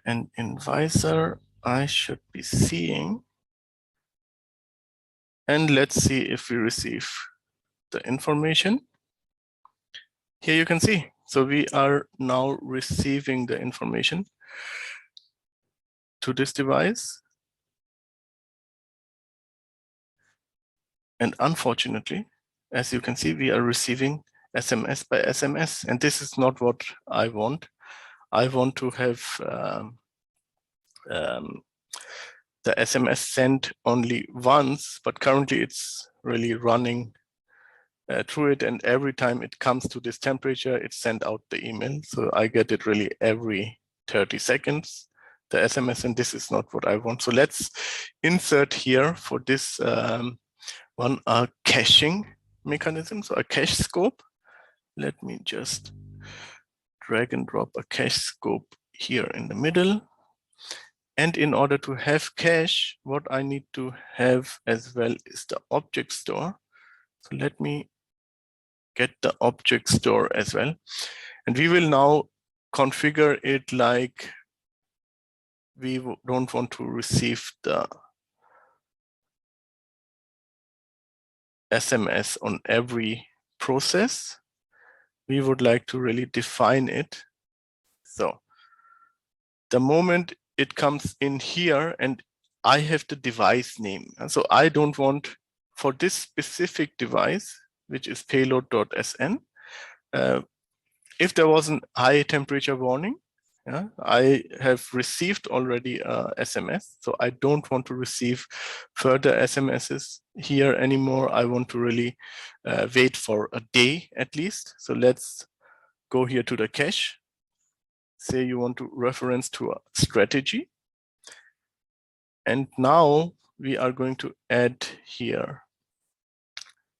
And in Visor, I should be seeing. And let's see if we receive the information. Here you can see. So we are now receiving the information to this device. And unfortunately, as you can see, we are receiving SMS by SMS. And this is not what I want. I want to have the SMS sent only once, but currently it's really running through it. And every time it comes to this temperature, it sends out the email. So I get it really every 30 seconds, the SMS, and this is not what I want. So let's insert here for this one, a caching mechanism, so a cache scope. Let me just drag and drop a cache scope here in the middle. And in order to have cache, what I need to have as well is the object store. So let me get the object store as well. And we will now configure it like we don't want to receive the SMS on every process. We would like to really define it. So the moment it comes in here and I have the device name. And so I don't want for this specific device, which is payload.sn, if there was a high temperature warning, I have received already a SMS. So I don't want to receive further SMSs here anymore. I want to really wait for a day at least. So let's go here to the cache. Say you want to reference to a strategy. And now we are going to add here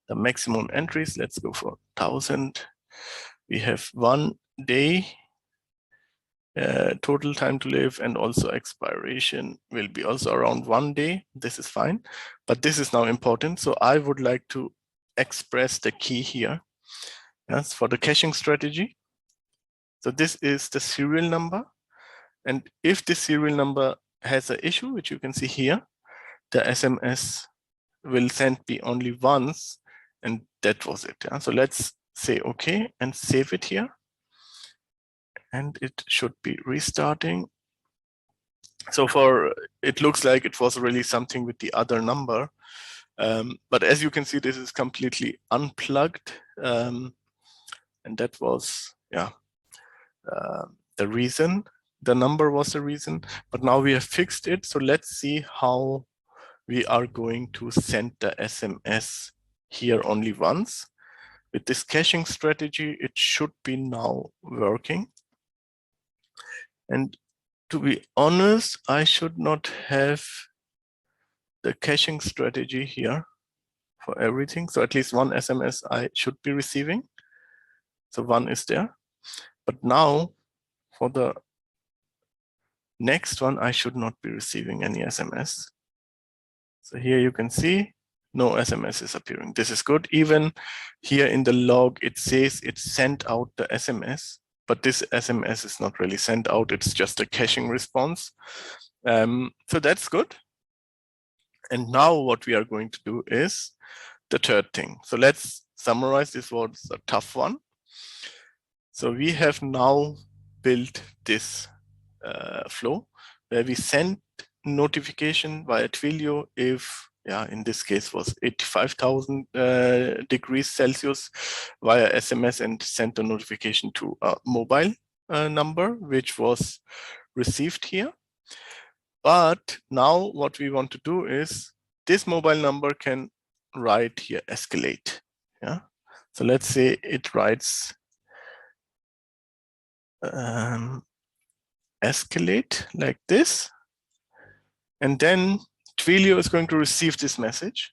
the maximum entries. Let's go for 1000. We have 1 day, total time to live, and also expiration will be also around 1 day. This is fine, but this is now important. So I would like to express the key here. Yes, for the caching strategy. So this is the serial number. And if the serial number has an issue, which you can see here, the SMS will send me only once, and that was it. Yeah? So let's say okay and save it here. And it should be restarting. So it looks like it was really something with the other number. But as you can see, this is completely unplugged. And that was, the reason. The number was the reason, but now we have fixed it. So let's see how we are going to send the SMS here only once. With this caching strategy, it should be now working. And to be honest, I should not have the caching strategy here for everything. So at least one SMS I should be receiving. So one is there. But now for the next one, I should not be receiving any SMS. So here you can see no SMS is appearing. This is good. Even here in the log, it says it sent out the SMS, but this SMS is not really sent out. It's just a caching response. So that's good. And now what we are going to do is the third thing. So let's summarize. This was a tough one. So we have now built this flow where we send notification via Twilio if, in this case was 85,000 degrees Celsius via SMS, and sent a notification to a mobile number, which was received here. But now what we want to do is this mobile number can write here escalate. So let's say it writes escalate like this. And then Twilio is going to receive this message.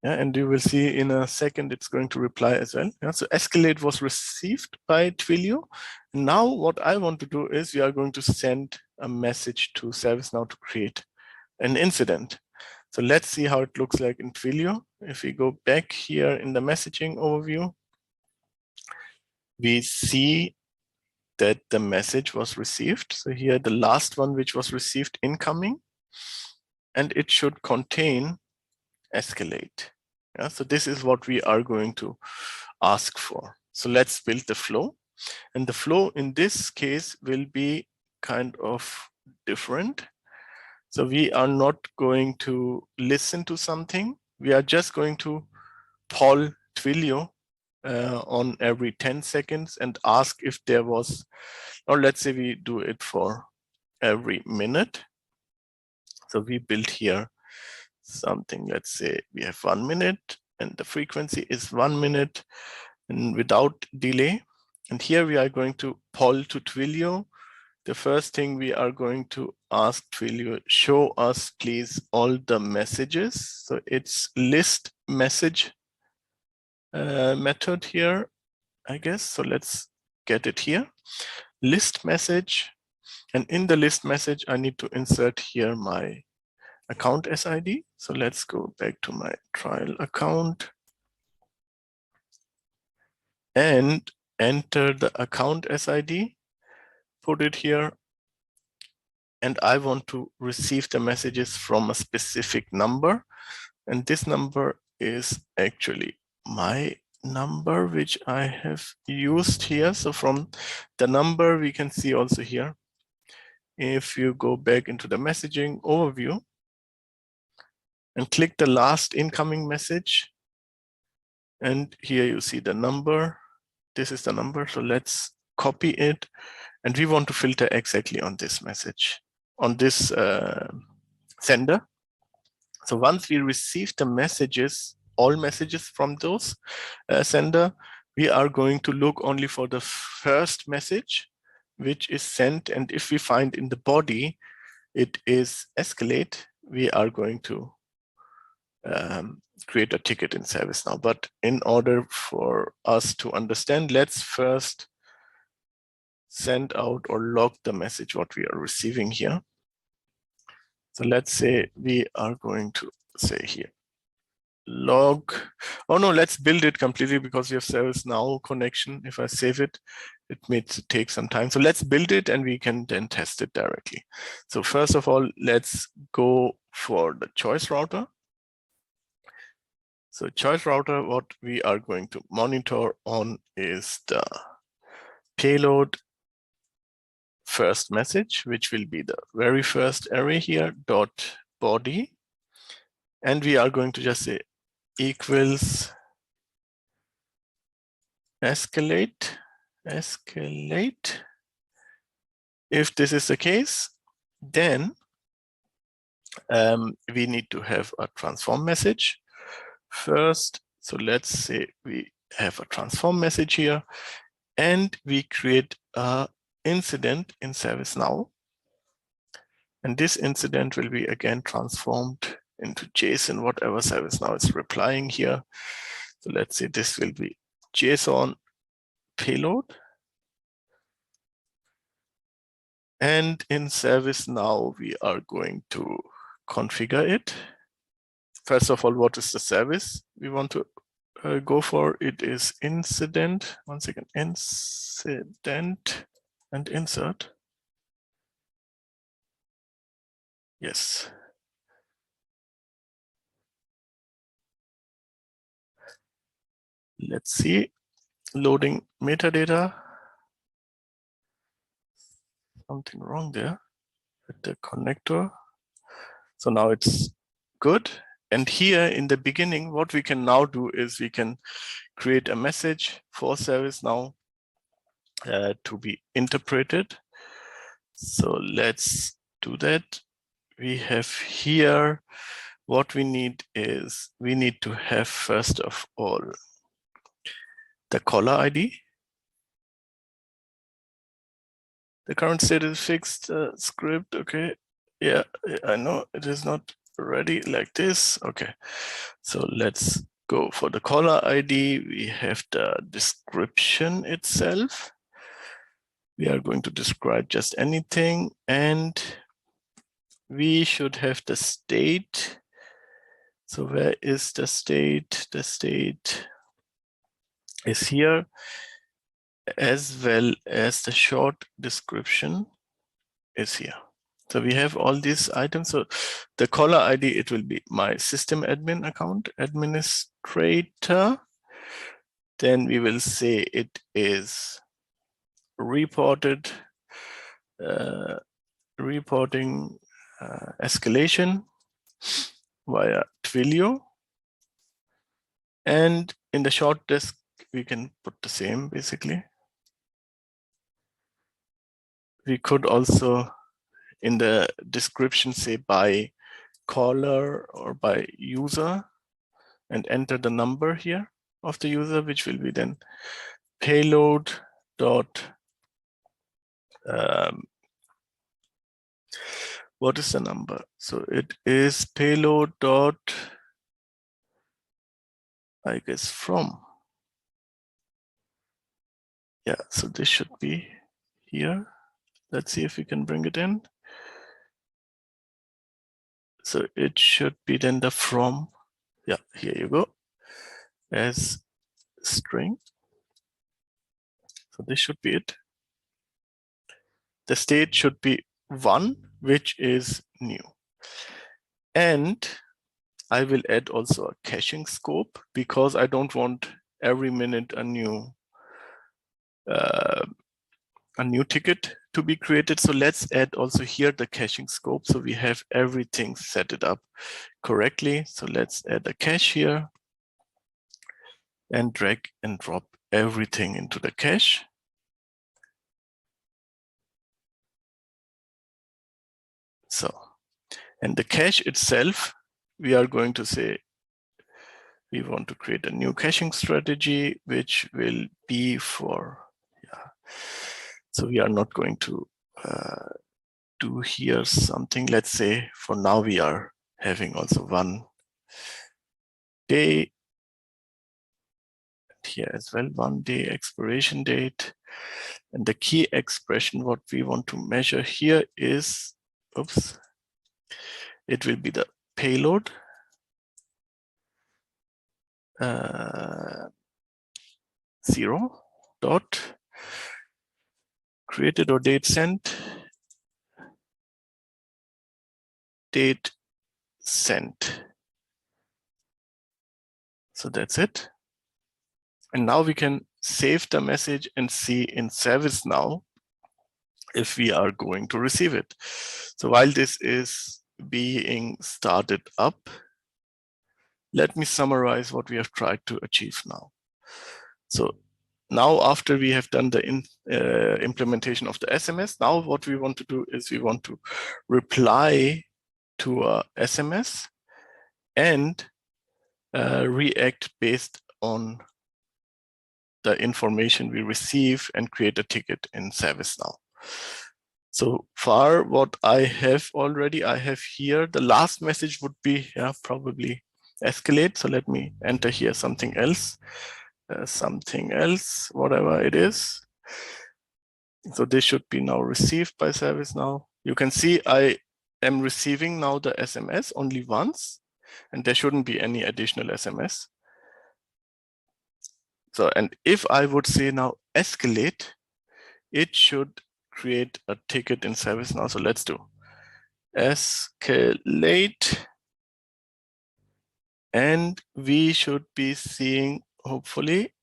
And you will see in a second, it's going to reply as well. So escalate was received by Twilio. Now what I want to do is we are going to send a message to ServiceNow to create an incident. So let's see how it looks like in Twilio. If we go back here in the messaging overview, we see that the message was received. So here the last one which was received incoming, and it should contain escalate. Yeah, so this is what we are going to ask for. So let's build the flow. And the flow in this case will be kind of different. So we are not going to listen to something. We are just going to poll Twilio on every 10 seconds and ask if there was, or let's say we do it for every minute. So we build here something, let's say we have 1 minute and the frequency is 1 minute and without delay. And here we are going to poll to Twilio. The first thing we are going to ask Twilio, show us please all the messages. So it's list message method here, I guess. So let's get it here. List message. And in the list message, I need to insert here my account SID. So let's go back to my trial account and enter the account SID, put it here. And I want to receive the messages from a specific number. And this number is actually my number, which I have used here. So from the number, we can see also here, if you go back into the messaging overview and click the last incoming message, and here you see the number. This is the number. So let's copy it. And we want to filter exactly on this message, on this sender. So once we receive the messages, all messages from those sender, we are going to look only for the first message, which is sent. And if we find in the body, it is escalate, we are going to create a ticket in ServiceNow. But in order for us to understand, let's first send out or log the message what we are receiving here. So let's say we are going to say here, log, oh no, let's build it completely because we have ServiceNow connection. If I save it, it may take some time. So let's build it and we can then test it directly. So first of all, let's go for the choice router. So choice router, what we are going to monitor on is the payload first message, which will be the very first array here, dot body. And we are going to just say equals escalate. If this is the case, then we need to have a transform message first. So let's say we have a transform message here, and we create a incident in ServiceNow. And this incident will be again transformed into JSON, whatever ServiceNow is replying here. So let's say this will be JSON payload. And in ServiceNow, we are going to configure it. First of all, what is the service we want to go for? It is incident. One second, incident and insert. Yes. Let's see. Loading metadata. Something wrong there with the connector. So now it's good. And here in the beginning, what we can now do is we can create a message for ServiceNow to be interpreted. So let's do that. We have here, what we need is, we need to have first of all, the caller ID. The current state is fixed script, okay. Yeah, I know it is not ready like this. Okay, so let's go for the caller ID. We have the description itself. We are going to describe just anything, and we should have the state. So where is the state? The state is here. as well as the short description is here. So we have all these items. So the caller ID, it will be my system admin account, administrator. Then we will say it is reported, reporting escalation via Twilio. And in the short desk, we can put the same basically. We could also in the description say by caller or by user and enter the number here of the user, which will be then payload dot what is the number? So it is payload dot, I guess, from. Yeah, so this should be here. Let's see if we can bring it in. So it should be then the from. Yeah, here you go, as string. So this should be it. The state should be 1, which is new. And I will add also a caching scope because I don't want every minute a new ticket to be created. So let's add also here the caching scope. So we have everything set it up correctly. So let's add a cache here and drag and drop everything into the cache. So, and the cache itself, we are going to say, we want to create a new caching strategy, which will be for, yeah. So we are not going to do here something. Let's say for now we are having also 1 day. Here as well, 1 day expiration date. And the key expression, what we want to measure here is, oops, it will be the payload. 0 dot created or date sent, date sent. So that's it. And now we can save the message and see in ServiceNow if we are going to receive it. So while this is being started up, let me summarize what we have tried to achieve now. So now after we have done the implementation of the SMS, now what we want to do is we want to reply to a SMS and react based on the information we receive and create a ticket in ServiceNow. So far, what I have already, I have here, the last message would be, yeah, probably escalate. So let me enter here something else, whatever it is. So this should be now received by ServiceNow. You can see I am receiving now the SMS only once, and there shouldn't be any additional SMS. So, and if I would say now escalate, it should create a ticket in ServiceNow. So let's do escalate. And we should be seeing, hopefully,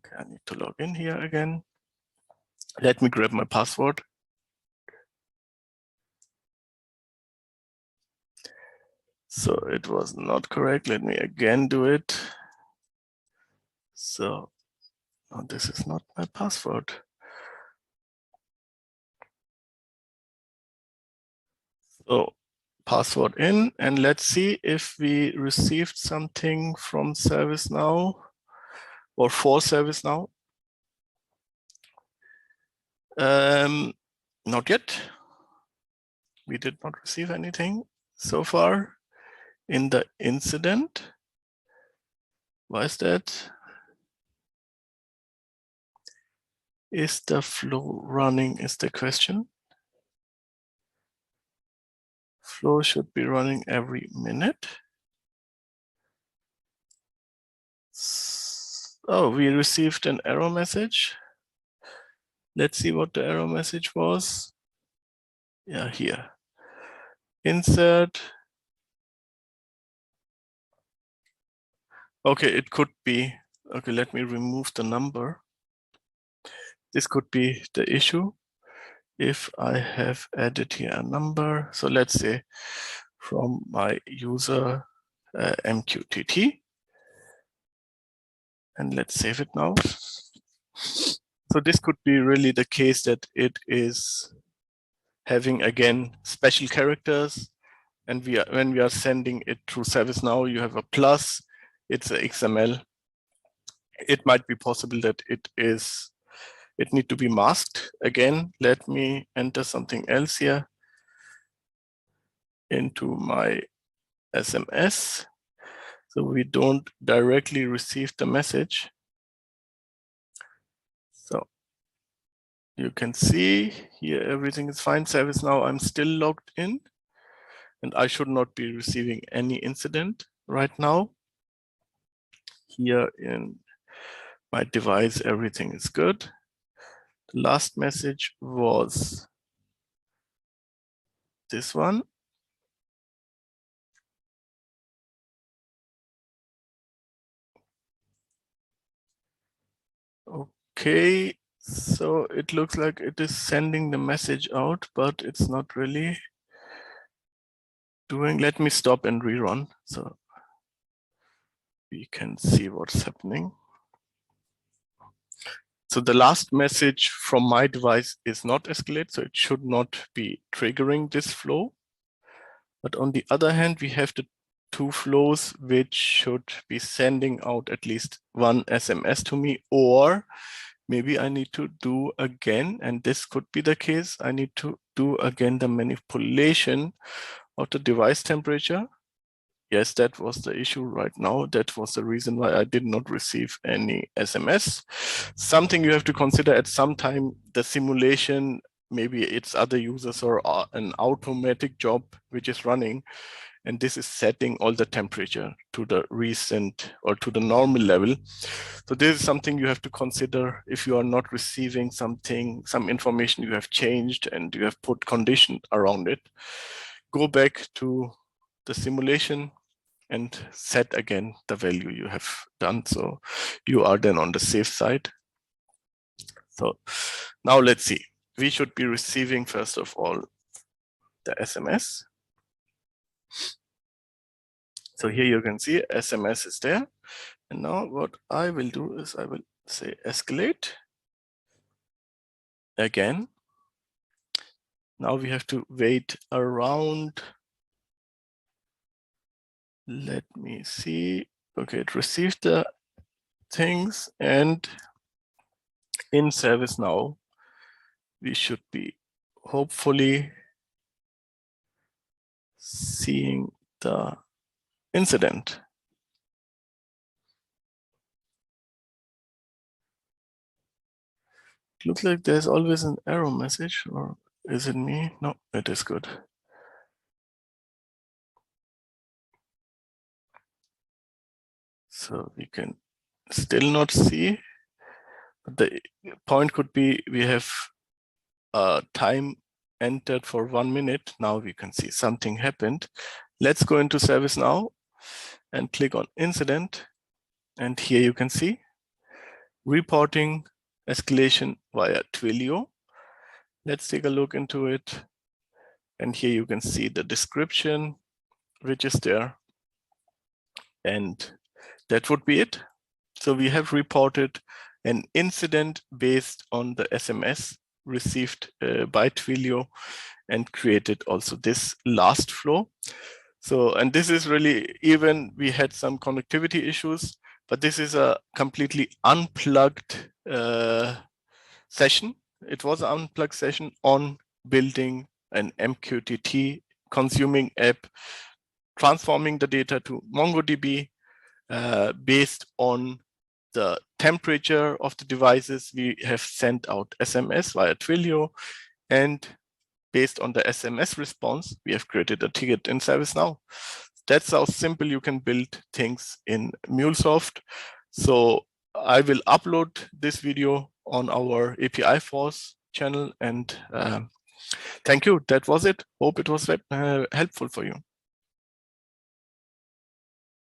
okay, I need to log in here again. Let me grab my password. So it was not correct. Let me again do it. So oh, this is not my password. So password in, and let's see if we received something from ServiceNow or for ServiceNow. Not yet. We did not receive anything so far in the incident. Why is that? Is the flow running is the question. Flow should be running every minute. Oh, we received an error message. Let's see what the error message was. Yeah, here. Insert. Okay, it could be. Okay, let me remove the number. This could be the issue. If I have added here a number, so let's say from my user MQTT, and let's save it now. So this could be really the case that it is having, again, special characters, and when we are sending it through ServiceNow, you have a plus, it's a XML. It might be possible that it need to be masked. Again, let me enter something else here into my SMS. So we don't directly receive the message. So you can see here, everything is fine. ServiceNow, I'm still logged in, and I should not be receiving any incident right now. Here in my device, everything is good. The last message was this one. Okay, so it looks like it is sending the message out, but it's not really doing. Let me stop and rerun so we can see what's happening. So the last message from my device is not escalate, so it should not be triggering this flow. But on the other hand, we have the two flows which should be sending out at least one SMS to me, or maybe I need to do again, and this could be the case, I need to do again the manipulation of the device temperature. Yes, that was the issue right now. That was the reason why I did not receive any SMS. Something you have to consider at some time, the simulation, maybe it's other users or an automatic job which is running, and this is setting all the temperature to the recent or to the normal level. So this is something you have to consider if you are not receiving something, some information you have changed and you have put condition around it. Go back to the simulation and set again the value you have done. So you are then on the safe side. So now let's see. We should be receiving, first of all, the SMS. So here you can see SMS is there. And now what I will do is I will say escalate again. Now we have to wait around. Let me see. Okay, it received the things, and in ServiceNow, we should be hopefully seeing the incident. It looks like there's always an error message, or is it me? No, it is good. So we can still not see. The point could be we have time entered for 1 minute. Now we can see something happened. Let's go into ServiceNow and click on incident. And here you can see reporting escalation via Twilio. Let's take a look into it. And here you can see the description, which is there. And that would be it. So we have reported an incident based on the SMS received by Twilio and created also this last flow. So, and this is really, even we had some connectivity issues, but this is a completely unplugged session. It was an unplugged session on building an MQTT consuming app, transforming the data to MongoDB based on the temperature of the devices. We have sent out SMS via Twilio, and based on the SMS response, we have created a ticket in ServiceNow. That's how simple you can build things in MuleSoft. So I will upload this video on our API Force channel, and thank you. That was it. Hope it was helpful for you.